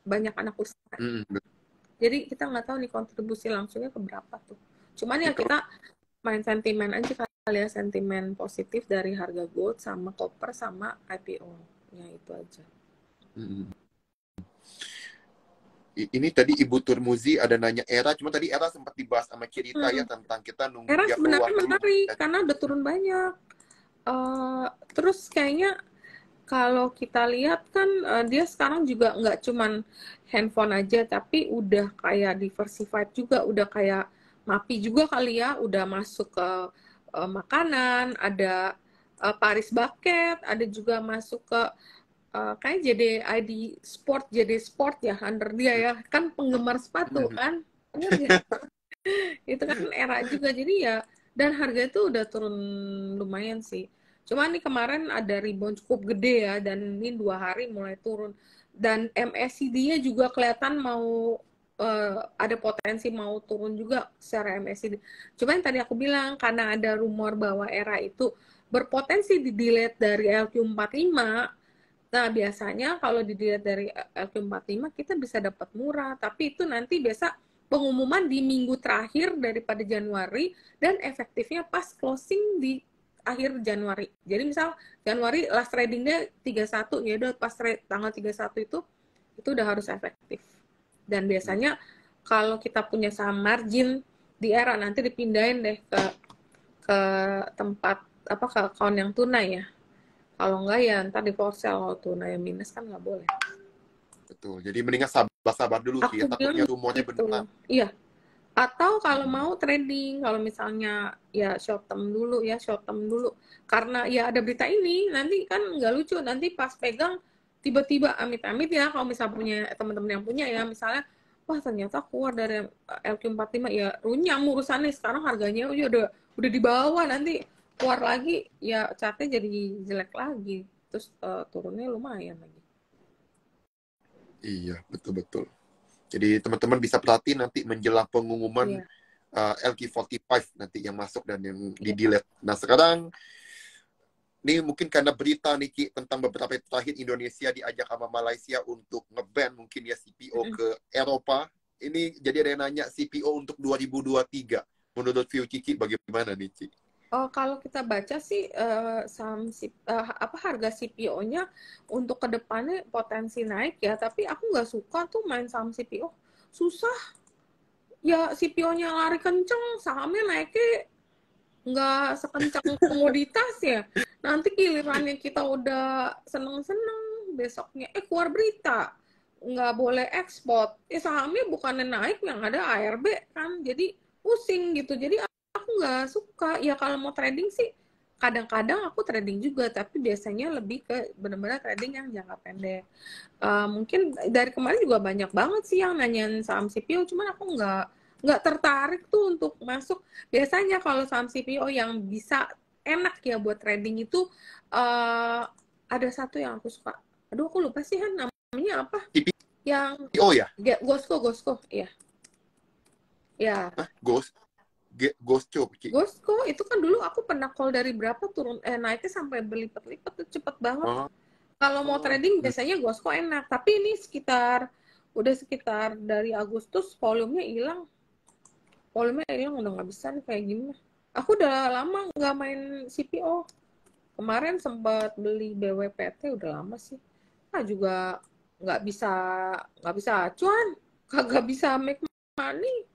banyak anak usaha. Hmm. Jadi kita nggak tahu nih kontribusi langsungnya ke berapa tuh. Cuman Ini ya kalau kita main sentimen aja kali ya, sentimen positif dari harga gold sama copper sama IPO. Ya itu aja. hmm. Ini tadi Ibu Turmuzi ada nanya Era, cuma tadi Era sempat dibahas sama Cirita ya Hmm. tentang kita nunggu Era dia keluar sebenarnya dulu. menarik karena udah turun banyak. Terus kayaknya kalau kita lihat kan dia sekarang juga nggak cuman handphone aja, tapi udah kayak diversified juga, udah kayak Mapi juga kali ya, udah masuk ke makanan, ada Paris Bucket, ada juga masuk ke kayak JD Sport, JD Sport ya under dia ya, kan penggemar sepatu Hmm. kan, bener ya? Itu kan Era juga, jadi ya, dan harga itu udah turun lumayan sih. Cuma nih kemarin ada rebound cukup gede ya, dan ini 2 hari mulai turun. Dan MACD-nya juga kelihatan mau ada potensi mau turun juga secara MACD. Cuma yang tadi aku bilang, karena ada rumor bahwa Era itu berpotensi di-delete dari LQ45. Nah, biasanya kalau dilihat dari LQ45 kita bisa dapat murah, tapi itu nanti biasa pengumuman di minggu terakhir daripada Januari, dan efektifnya pas closing di akhir Januari. Jadi misal Januari last tradingnya 31, ya udah pas tanggal 31 itu udah harus efektif. Dan biasanya kalau kita punya saham margin di Era, nanti dipindahin deh ke tempat apa, ke account yang tunai ya. Kalau enggak ya ntar di force sell, kalau tunai minus kan nggak boleh. Betul. Jadi mendingan sabar-sabar dulu sih ya. Aku Takutnya bilang rumornya beneran. gitu. Iya. Atau kalau Hmm. mau trading, kalau misalnya ya short term dulu ya, short term dulu. Karena ya ada berita ini, nanti kan nggak lucu. Nanti pas pegang, tiba-tiba amit-amit ya, kalau misalnya punya teman-teman yang punya ya, misalnya, wah ternyata keluar dari LQ45, ya runyam urusannya. Sekarang harganya udah di bawah, nanti keluar lagi, ya chartnya jadi jelek lagi. Terus turunnya lumayan lagi. Iya, betul-betul. Jadi teman-teman bisa perhatiin nanti menjelang pengumuman Iya, LQ45 nanti yang masuk dan yang iya. di-delete. Nah sekarang, ini mungkin karena berita nih Ki, tentang beberapa hari terakhir Indonesia diajak sama Malaysia untuk nge-ban mungkin ya CPO ke Eropa. Ini jadi ada yang nanya CPO untuk 2023. Menurut view Kiki bagaimana nih Ci? Oh, kalau kita baca sih saham apa harga CPO-nya untuk kedepannya potensi naik ya, tapi aku nggak suka tuh main saham CPO. Susah, ya CPO-nya lari kenceng, sahamnya naiknya nggak sekencang komoditas ya. Nanti gilirannya kita udah seneng-seneng, besoknya keluar berita nggak boleh ekspor, sahamnya bukannya naik, yang ada ARB kan, jadi pusing gitu. Jadi aku nggak suka ya. Kalau mau trading sih kadang-kadang aku trading juga, tapi biasanya lebih ke benar-benar trading yang jangka pendek. Mungkin dari kemarin juga banyak banget sih yang nanyain saham CPO, cuman aku nggak tertarik tuh untuk masuk. Biasanya kalau saham CPO yang bisa enak ya buat trading itu ada satu yang aku suka. Aduh, aku lupa sih Han, namanya apa? Yang CPO ya? Gosco, iya. Ya. Hah? Ghostco. Gosco itu kan dulu aku pernah call dari berapa turun naiknya sampai berlipat-lipat tuh, cepet banget. Oh. Kalau mau trading biasanya Gosco enak, tapi ini udah sekitar dari Agustus volumenya hilang. Udah nggak bisa nih kayak gini. Aku udah lama nggak main CPO. Kemarin sempat beli BWPT, udah lama sih. Juga nggak bisa acuan, kagak bisa make money.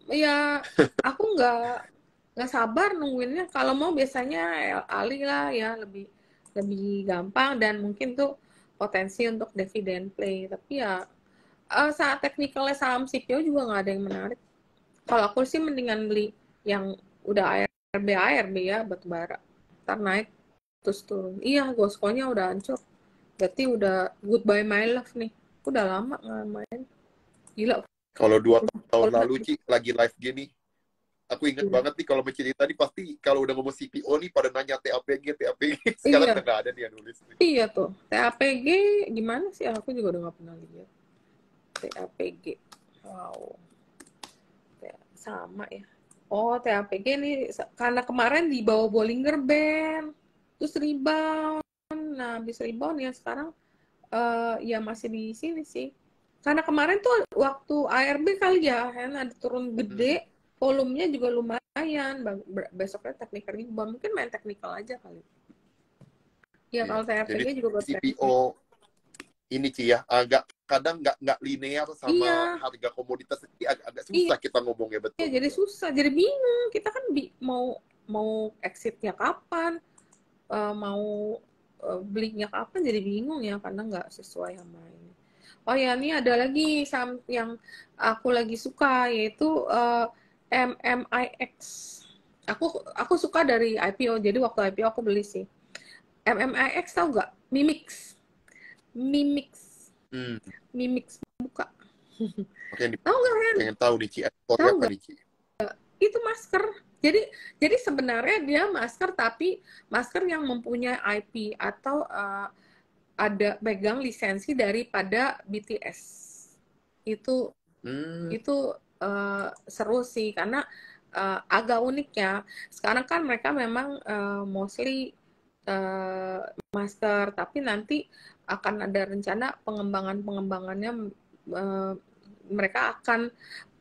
Ya aku nggak sabar nungguinnya. Kalau mau biasanya Ali lah ya, lebih gampang dan mungkin tuh potensi untuk dividen play. Tapi ya saat teknikalnya saham CPO juga nggak ada yang menarik. Kalau aku sih mendingan beli yang udah ARB ya, batubara. Ntar naik terus turun. Iya, Gosco-nya udah hancur. Berarti udah goodbye my love nih. Udah lama nggak main. Gila. Kalau 2 tahun lalu Ci lagi live gini, aku inget banget nih kalau mencerita nih, pasti kalau udah ngomong CPO nih pada nanya TAPG. Sekarang Iya. udah nggak ada nih yang nulis nih. Iya tuh. TAPG gimana sih? Aku juga udah nggak pernah lihat. TAPG. Wow. Sama ya. Oh, TAPG nih karena kemarin di bawah Bollinger Band. Terus rebound. Nah, habis rebound ya sekarang ya masih di sini sih. Karena kemarin tuh waktu ARB kali ya, ada turun gede, volumenya juga lumayan. Besoknya technical rebound, mungkin main technical aja kali. Ya kalau Jadi TAPG juga buat CPO ini Ci ya, kadang nggak linear sama harga komoditas, ini agak susah kita ngomongnya, betul. Iya, jadi susah, jadi bingung. Kita kan mau exitnya kapan, mau belinya kapan, jadi bingung ya, karena nggak sesuai sama ini. Oh ya, ini ada lagi yang aku lagi suka, yaitu MMIX. Aku suka dari IPO, jadi waktu IPO aku beli sih. MMIX tahu nggak? Mimix buka. Tahu nggak Ren? Pengen tahu nih Ci, Tahu apa nggak? nih Ci? Itu masker. Jadi sebenarnya dia masker, tapi masker yang mempunyai IP atau ada pegang lisensi daripada BTS. Itu seru sih, karena agak unik ya. Sekarang kan mereka memang mostly masker, tapi nanti akan ada rencana pengembangannya. Mereka akan,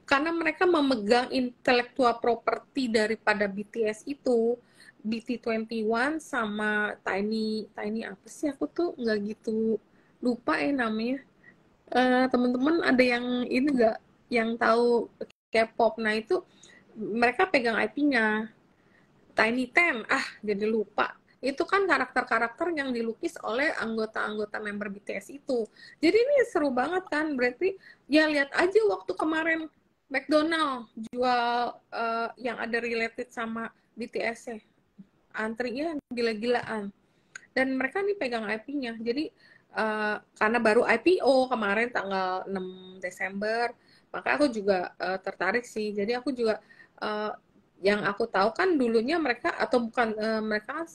karena mereka memegang intellectual property daripada BTS itu, BT21 sama Tiny apa sih, aku tuh nggak gitu lupa namanya. Teman-teman ada yang ini nggak, yang tahu K-pop? Nah itu mereka pegang IP-nya. Tiny Ten, jadi lupa. Itu kan karakter-karakter yang dilukis oleh anggota-anggota member BTS itu. Jadi ini seru banget kan, berarti ya lihat aja waktu kemarin McDonald jual yang ada related sama BTS ya. Antrinya gila-gilaan. Dan mereka nih pegang IP-nya. Jadi karena baru IPO kemarin tanggal 6 Desember, maka aku juga tertarik sih. Jadi aku juga yang aku tahu kan dulunya mereka, atau bukan, mereka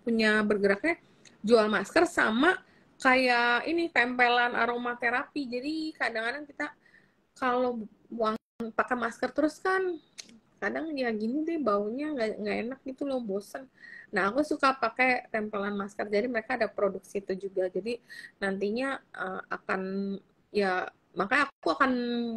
punya bergeraknya jual masker sama kayak ini tempelan aromaterapi. Jadi kadang-kadang kita kalau pakai masker terus kan kadang ya gini deh, baunya nggak enak gitu loh, bosen. Nah aku suka pakai tempelan masker, jadi mereka ada produksi itu juga. Jadi nantinya akan ya, makanya aku akan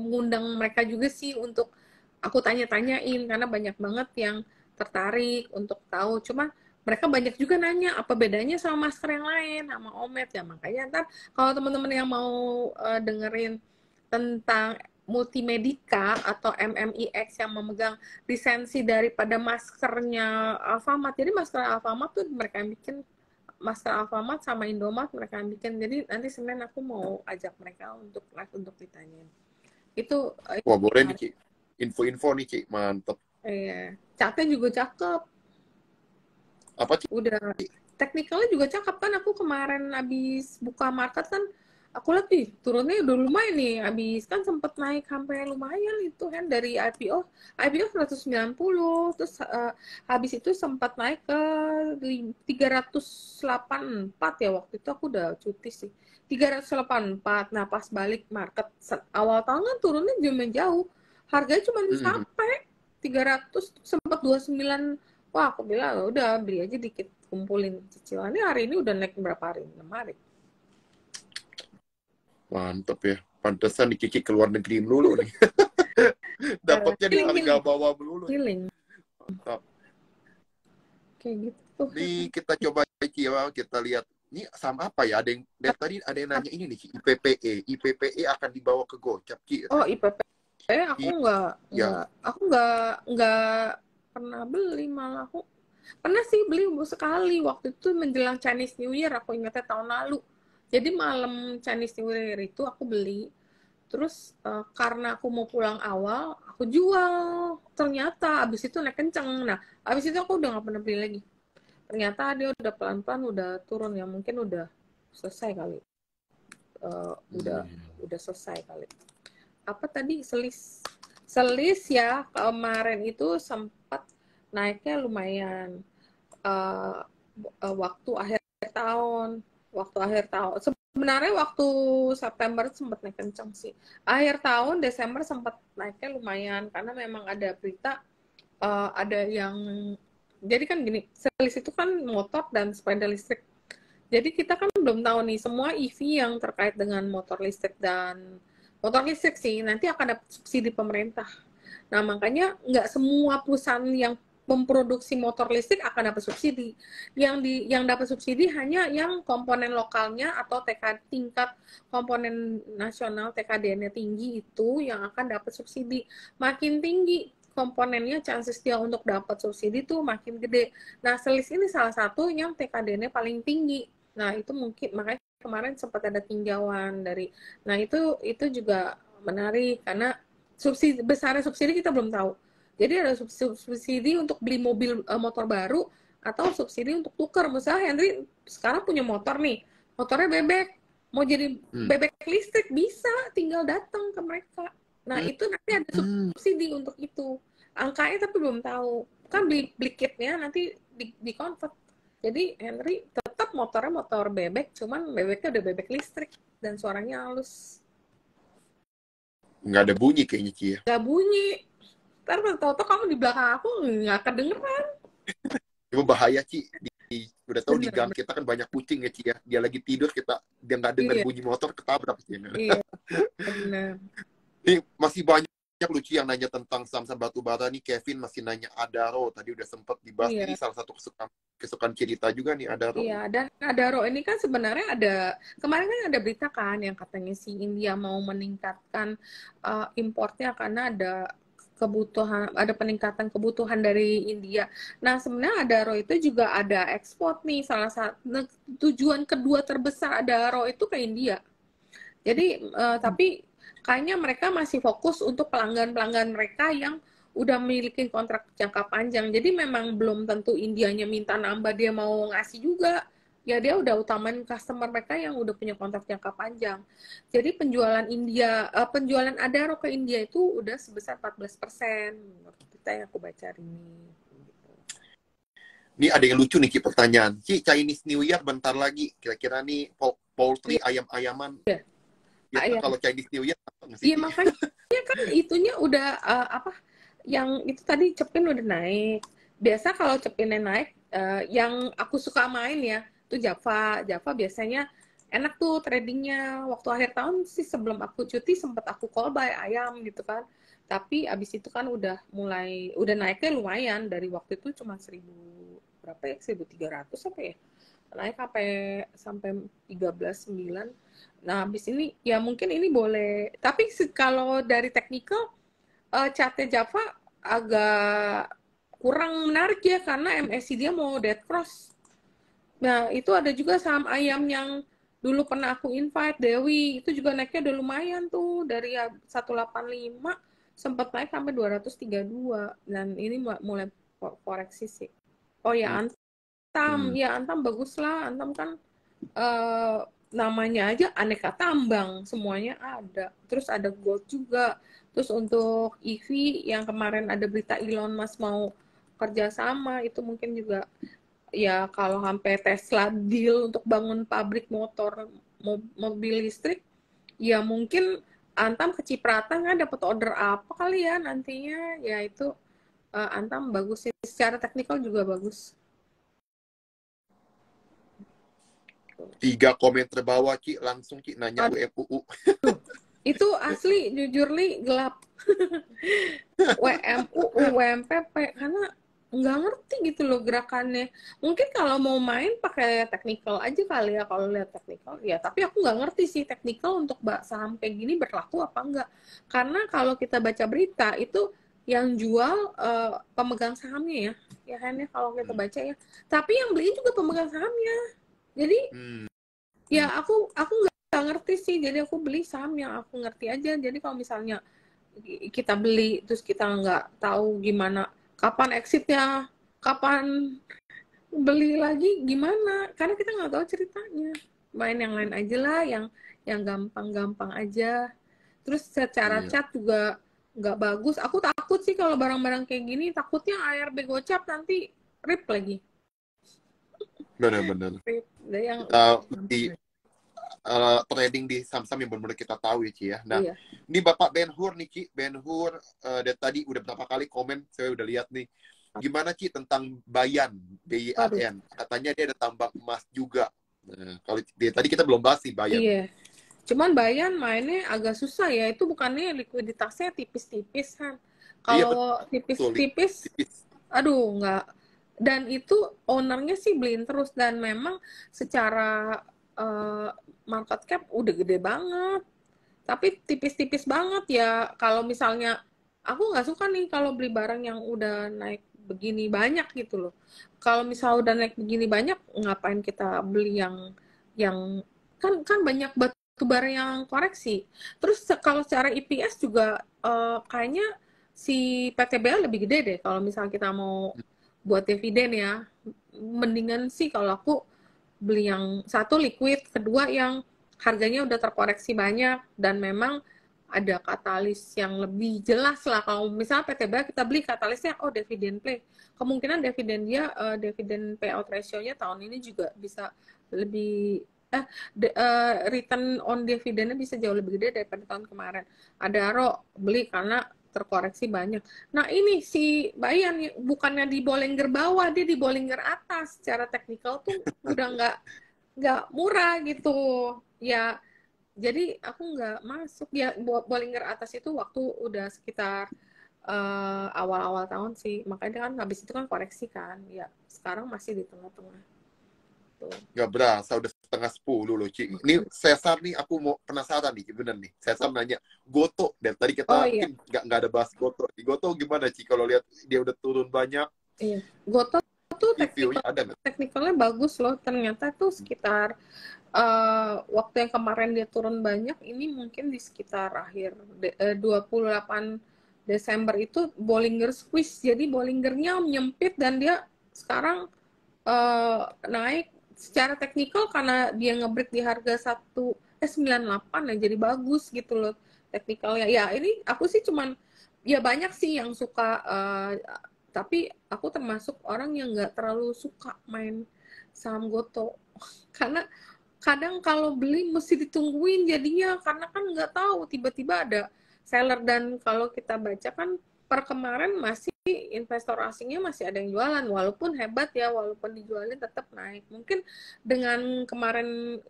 ngundang mereka juga sih untuk aku tanya-tanyain, karena banyak banget yang tertarik untuk tahu. Cuma mereka banyak juga nanya apa bedanya sama masker yang lain, sama Omed ya. Makanya ntar kalau teman-teman yang mau dengerin tentang Multimedica atau MMIX yang memegang lisensi daripada maskernya Alfamart. Jadi masker Alfamart tuh mereka yang bikin, masker Alfamart sama Indomart mereka yang bikin. Jadi nanti Senin aku mau ajak mereka untuk live untuk ditanyain. Itu Wah, boleh nih, Ci. Info-info nih, Ci. Mantep. iya. Catnya juga cakep. Apa, Ci? Udah teknikalnya juga cakep kan. Aku kemarin habis buka market kan, aku lihat nih turunnya udah lumayan nih. Habis kan sempet naik sampai lumayan itu kan dari IPO 190, terus habis itu sempat naik ke 384 ya, waktu itu aku udah cuti sih. 384. Nah, pas balik market awal tahun kan turunnya lumayan jauh. Harganya cuma sampai 300, sempat 29. Wah, aku bilang udah beli aja dikit, kumpulin cicilannya. Hari ini udah naik berapa hari? 6 hari. Mantep ya. Pantesan nih Cici keluar negeri melulu nih. Dapatnya di harga bawah melulu. Healing. Mantap. Kayak gitu. Nih kita coba, Cici, ya. Kita lihat. Ini sama apa ya? Ada yang dari tadi ada yang nanya ini nih, Ci. IPPE. IPPE akan dibawa ke Gocap, Ci. Oh, IPPE aku nggak pernah beli, malah aku pernah sih beli sekali waktu itu menjelang Chinese New Year, aku ingatnya tahun lalu. Jadi malam Chinese New Year itu aku beli. Terus karena aku mau pulang awal, aku jual. Ternyata abis itu naik kenceng. Nah, abis itu aku udah nggak pernah beli lagi. Ternyata dia udah pelan-pelan udah turun ya, mungkin udah selesai kali. Udah selesai kali. Apa tadi, selis ya, kemarin itu sempat naiknya lumayan waktu akhir tahun sebenarnya waktu September sempat naik kencang sih. Akhir tahun Desember sempat naiknya lumayan karena memang ada berita ada yang, jadi kan gini, selis itu kan motor dan sepeda listrik. Jadi kita kan belum tahu nih semua EV yang terkait dengan motor listrik sih nanti akan dapat subsidi pemerintah. Nah, makanya nggak semua perusahaan yang memproduksi motor listrik akan dapat subsidi. Yang dapat subsidi hanya yang komponen lokalnya atau tingkat komponen nasional TKDN-nya tinggi itu yang akan dapat subsidi. Makin tinggi komponennya, chances dia untuk dapat subsidi tuh makin gede. Nah, selis ini salah satu yang TKDN-nya paling tinggi. Nah, itu mungkin makanya kemarin sempat ada tinjauan dari. Nah, itu juga menarik karena besarnya subsidi kita belum tahu. Jadi ada subsidi untuk beli motor baru atau subsidi untuk tukar. Misalnya Henry sekarang punya motor nih, motornya bebek, mau jadi bebek listrik bisa, tinggal datang ke mereka. Nah, itu nanti ada subsidi untuk itu. Angkanya tapi belum tahu. Kan beli kitnya nanti di convert. Jadi Henry tetap motornya motor bebek, cuman bebeknya udah bebek listrik dan suaranya halus. Nggak ada bunyi kayaknya, Ci, ya. Nggak bunyi. Ntar tau-tau kamu di belakang aku nggak kedengeran. Itu bahaya, Ci. Udah tahu di gang kita kan banyak kucing ya, Ci, ya. Dia lagi tidur, dia nggak dengar bunyi motor, ketabrak. Ci. Iya, benar. Ini masih banyak lucu yang nanya tentang saham-saham batu bara nih. Kevin masih nanya Adaro, tadi udah sempat dibahas. Ini salah satu kesukaan cerita juga nih, Adaro. Iya, dan Adaro ini kan sebenarnya kemarin kan ada berita kan yang katanya si India mau meningkatkan importnya karena ada peningkatan kebutuhan dari India. Nah, sebenarnya Adaro itu juga ada ekspor nih. Salah satu tujuan kedua terbesar Adaro itu ke India. Jadi tapi kayaknya mereka masih fokus untuk pelanggan-pelanggan mereka yang udah memiliki kontrak jangka panjang. Jadi memang belum tentu Indianya minta nambah, dia mau ngasih juga. Ya dia udah utamain customer mereka yang udah punya kontrak jangka panjang. Jadi penjualan Adaro ke India itu udah sebesar 14% menurut kita yang aku baca ini. Ini ada yang lucu nih, Ci, pertanyaan. Ci, Chinese New Year bentar lagi. Kira-kira nih poultry ayam-ayaman. Ya, kalau Chinese New Year iya, makanya kan itunya udah yang itu tadi Cepin udah naik. Biasa kalau Cepinnya naik, yang aku suka main ya, itu Java biasanya enak tuh tradingnya. Waktu akhir tahun sih sebelum aku cuti sempat aku call buy ayam gitu kan. Tapi abis itu kan udah naiknya lumayan, dari waktu itu cuma 1.000 berapa ya, 1.300 apa ya. naik sampai 13.9. Nah, habis ini ya mungkin ini boleh. Tapi kalau dari technical chartnya Java agak kurang menarik ya karena MACD dia mau dead cross. Nah, itu ada juga saham ayam yang dulu pernah aku invite, Dewi. Itu juga naiknya udah lumayan tuh. Dari 185 sempat naik sampai 232. Dan ini mulai koreksi sih. Oh ya, Antam. Ya, Antam bagus lah. Antam kan namanya aja aneka tambang. Semuanya ada. Terus ada gold juga. Terus untuk EV yang kemarin ada berita Elon Musk mau kerjasama, itu mungkin juga ya kalau sampai Tesla deal untuk bangun pabrik motor mobil listrik, ya mungkin Antam kecipratan kan dapat order apa kali ya nantinya, ya itu Antam bagus sih, secara teknikal juga bagus. 3 komen terbawah Ci, langsung Ci nanya WMUU. Itu asli jujur li gelap. WMUU, WMPP, karena nggak ngerti gitu loh gerakannya. Mungkin kalau mau main pakai technical aja kali ya, kalau lihat technical ya. Tapi aku nggak ngerti sih technical untuk saham kayak gini berlaku apa enggak. Karena kalau kita baca berita itu yang jual pemegang sahamnya ya kan ya kalau kita baca ya. Tapi yang beli juga pemegang sahamnya. Jadi ya aku nggak ngerti sih. Jadi aku beli saham yang aku ngerti aja. Jadi kalau misalnya kita beli terus kita nggak tahu gimana kapan exitnya, kapan beli lagi gimana, karena kita nggak tahu ceritanya. Main yang lain aja lah, yang gampang-gampang aja. Terus secara chat juga nggak bagus. Aku takut sih kalau barang-barang kayak gini, takutnya ARB gocap nanti rip lagi. Benar-benar. Yang trading di saham-saham yang benar-benar kita tahu ya Ci ya. Nah, ini Bapak Ben Hur nih Ci, Ben Hur dari tadi udah berapa kali komen, saya udah lihat nih. Gimana Ci tentang Bayan, BYAN? Katanya dia ada tambang emas juga. Nah, kalau tadi kita belum bahas sih Bayan. Iya. Cuman Bayan mainnya agak susah ya, itu bukannya likuiditasnya tipis-tipis kan. Kalau tipis-tipis, aduh nggak. Dan itu ownernya sih beliin terus, dan memang secara market cap udah gede banget, tapi tipis-tipis banget ya. Kalau misalnya aku nggak suka nih kalau beli barang yang udah naik begini banyak gitu loh. Kalau misalnya udah naik begini banyak, ngapain kita beli yang kan banyak batu bara yang koreksi. Terus kalau secara EPS juga kayaknya si PTBL lebih gede deh kalau misalnya kita mau buat dividen ya. Mendingan sih kalau aku beli yang satu liquid, kedua yang harganya udah terkoreksi banyak dan memang ada katalis yang lebih jelas lah. Kalau misalnya PTBA kita beli katalisnya dividen play, kemungkinan dividen dia dividen payout ratio-nya tahun ini juga bisa lebih return on dividennya bisa jauh lebih gede daripada tahun kemarin. Ada beli karena terkoreksi banyak. Nah ini si Bayan bukannya di Bollinger bawah, dia di Bollinger atas. Secara teknikal tuh udah nggak murah gitu ya. Jadi aku nggak masuk ya. Bollinger atas itu waktu udah sekitar awal-awal tahun sih. Makanya kan habis itu kan koreksi kan. Ya sekarang masih di tengah-tengah. Nggak berasa udah setengah 10 loh Ci. Ini Cesar nih, aku mau penasaran nih, bener nih. Cesar nanya Goto, dan tadi kita mungkin nggak ada bahas Goto. Di Goto gimana Ci? Kalau lihat dia udah turun banyak. Iya, Goto tuh teknikalnya bagus loh. Ternyata tuh sekitar waktu yang kemarin dia turun banyak, ini mungkin di sekitar akhir 28 Desember itu Bollinger squeeze. Jadi Bollingernya menyempit dan dia sekarang naik. Secara teknikal karena dia ngebreak di harga 98 ya, jadi bagus gitu loh teknikalnya. Ya ini aku sih cuman ya banyak sih yang suka tapi aku termasuk orang yang nggak terlalu suka main saham Goto karena kadang kalau beli mesti ditungguin jadinya, karena kan nggak tahu tiba-tiba ada seller. Dan kalau kita baca kan per kemarin masih investor asingnya masih ada yang jualan, walaupun hebat ya, walaupun dijualin tetap naik. Mungkin dengan kemarin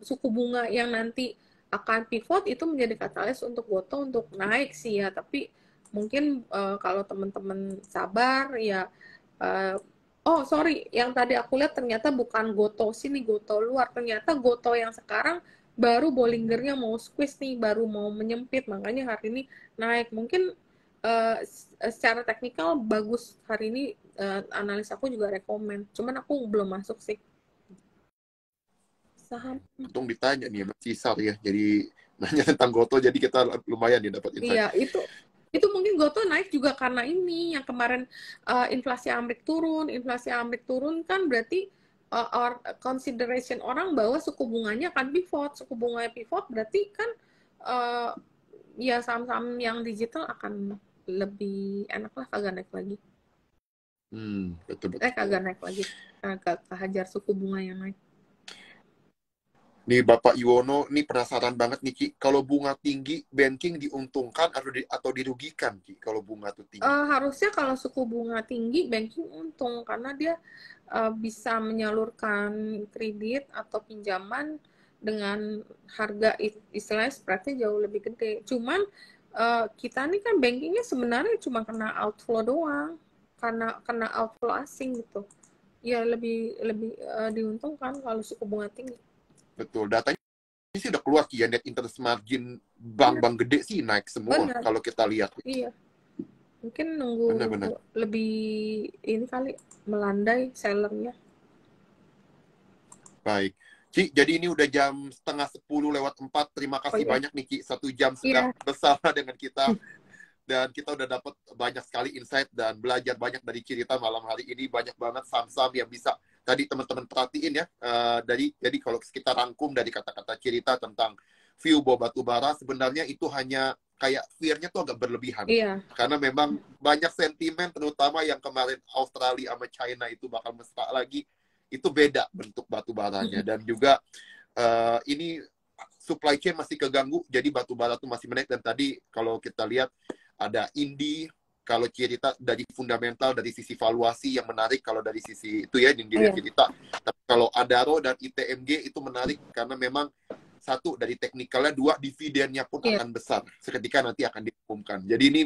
suku bunga yang nanti akan pivot itu menjadi katalis untuk Goto untuk naik sih ya. Tapi mungkin kalau teman-teman sabar ya Oh, sorry, yang tadi aku lihat ternyata bukan Goto sini, Goto luar. Ternyata Goto yang sekarang baru Bollingernya mau squeeze nih, baru mau menyempit. Makanya hari ini naik. Mungkin secara teknikal bagus hari ini, analis aku juga rekomen. Cuman aku belum masuk sih saham. Untung ditanya nih Mas Cisar ya. Jadi nanya tentang Goto, jadi kita lumayan nih dapat insight. Iya, itu mungkin Goto naik juga karena ini yang kemarin, inflasi Amerika turun kan berarti consideration orang bahwa suku bunganya akan pivot, suku bunganya pivot berarti kan uh, ya saham-saham yang digital akan lebih enak lah, kagak naik lagi. Betul. Kagak naik lagi, agak kehajar suku bunga yang naik. Nih Bapak Yuwono, nih penasaran banget nih Ki, kalau bunga tinggi, banking diuntungkan atau dirugikan Ki, kalau bunga tuh tinggi? Harusnya kalau suku bunga tinggi, banking untung karena dia bisa menyalurkan kredit atau pinjaman dengan harga istilahnya spreadnya jauh lebih gede. Cuman kita nih kan bankingnya sebenarnya cuma kena outflow doang, karena kena outflow asing gitu. Ya lebih diuntungkan kalau suku bunga tinggi. Betul, datanya sih udah keluar Ki ya, net interest margin bank-bank gede sih naik semua. Benar. Kalau kita lihat. Iya. Mungkin nunggu Benar. lebih ini kali melandai sellernya. Baik. Ci, jadi ini udah jam 9:30 lewat 4. Terima kasih Iya. banyak nih Ci, 1 jam sudah bersama dengan kita. Dan kita udah dapat banyak sekali insight dan belajar banyak dari cerita malam hari ini. Banyak banget saham-saham yang bisa tadi teman-teman perhatiin ya. Jadi kalau kita rangkum dari kata-kata cerita tentang view bahwa batu bara, sebenarnya itu hanya kayak fear-nya tuh agak berlebihan. Iya. Karena memang banyak sentimen, terutama yang kemarin Australia sama China itu bakal mesra lagi. Itu beda bentuk batu baranya. Dan juga ini supply chain masih keganggu, jadi batu bara tuh masih menaik. Dan tadi kalau kita lihat ada Indi, kalau cerita dari fundamental, dari sisi valuasi yang menarik, kalau dari sisi itu ya, yang dilihat cerita. Tapi kalau Adaro dan ITMG itu menarik, karena memang satu, dari teknikalnya, dua, dividennya pun akan besar. Seketika nanti akan diumumkan. Jadi ini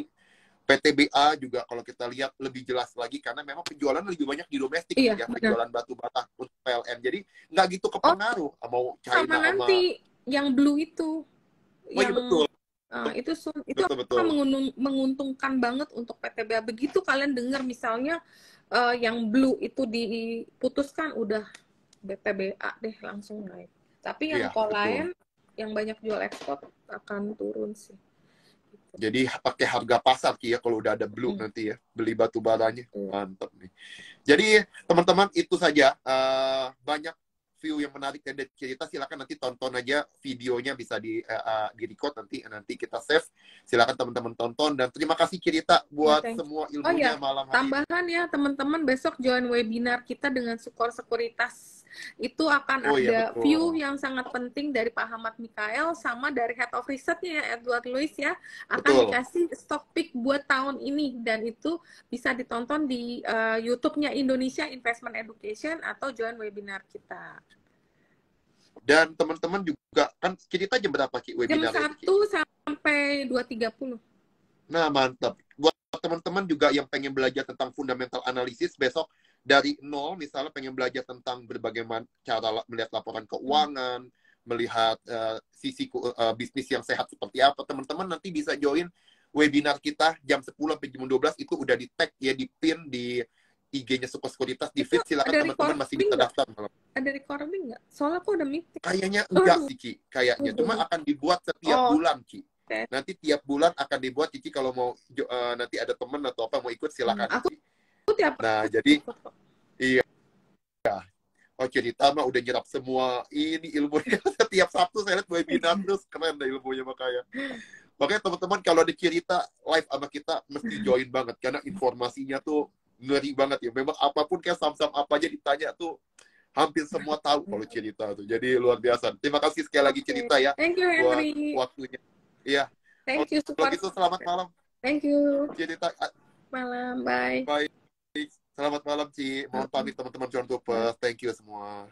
PTBA juga kalau kita lihat lebih jelas lagi, karena memang penjualan lebih banyak di domestik, ya, penjualan batu bata untuk PLN. Jadi nggak gitu kepengaruh mau China sama nanti yang blue itu. Yang betul. Itu betul. akan menguntungkan banget untuk PTBA. Begitu kalian dengar misalnya yang blue itu diputuskan, udah PTBA deh langsung naik. Tapi yang lain yang banyak jual ekspor akan turun sih. Jadi pakai harga pasar Ki ya kalau udah ada blue nanti ya, beli batu baranya. Mantap nih. Jadi teman-teman itu saja, banyak view yang menarik dari cerita. Silakan nanti tonton aja videonya, bisa di record nanti kita save. Silakan teman-teman tonton, dan terima kasih cerita buat semua ilmunya malam hari. Tambahan ya teman-teman, besok join webinar kita dengan Sukor Sekuritas. Itu akan ada view yang sangat penting dari Pak Ahmad Mikael sama dari Head of Research-nya ya, Edward Lewis ya, akan dikasih stock pick buat tahun ini, dan itu bisa ditonton di YouTube-nya Indonesia Investment Education atau join webinar kita. Dan teman-teman juga kan cerita jam berapa Ki webinar? Jam 1 sampai 2.30. Nah, mantap. Buat teman-teman juga yang pengen belajar tentang fundamental analisis, besok dari nol, misalnya pengen belajar tentang berbagai cara melihat laporan keuangan, melihat sisi bisnis yang sehat seperti apa, teman-teman nanti bisa join webinar kita jam 10 sampai jam 12, itu udah di tag ya, di pin di IG-nya Sukor Sekuritas, di feed. Silakan teman-teman masih bisa daftar. Ada recording nggak? Soalnya aku udah meeting. Kayaknya enggak sih Ki, kayaknya cuma akan dibuat setiap bulan Ki. Nanti tiap bulan akan dibuat. Cici kalau mau nanti ada temen atau apa mau ikut, silakan. Aku tiap. Nah jadi iya. Oh cerita mah udah nyerap semua ini ilmunya. Setiap Sabtu saya lihat webinar terus, keren deh ilmunya makanya. Makanya teman-teman kalau ada cerita live sama kita mesti join banget, karena informasinya tuh ngeri banget ya. Memang apapun kayak saham-saham apa aja ditanya tuh hampir semua tahu kalau cerita tuh. Jadi luar biasa. Terima kasih sekali lagi cerita ya. Thank you, Henry. Buat waktunya. Iya. Thank you. Kalau gitu selamat malam. Thank you. Cerita. Malam. Bye. Bye. Selamat malam Ci. Mohon pamit teman-teman John Tupper. Thank you semua.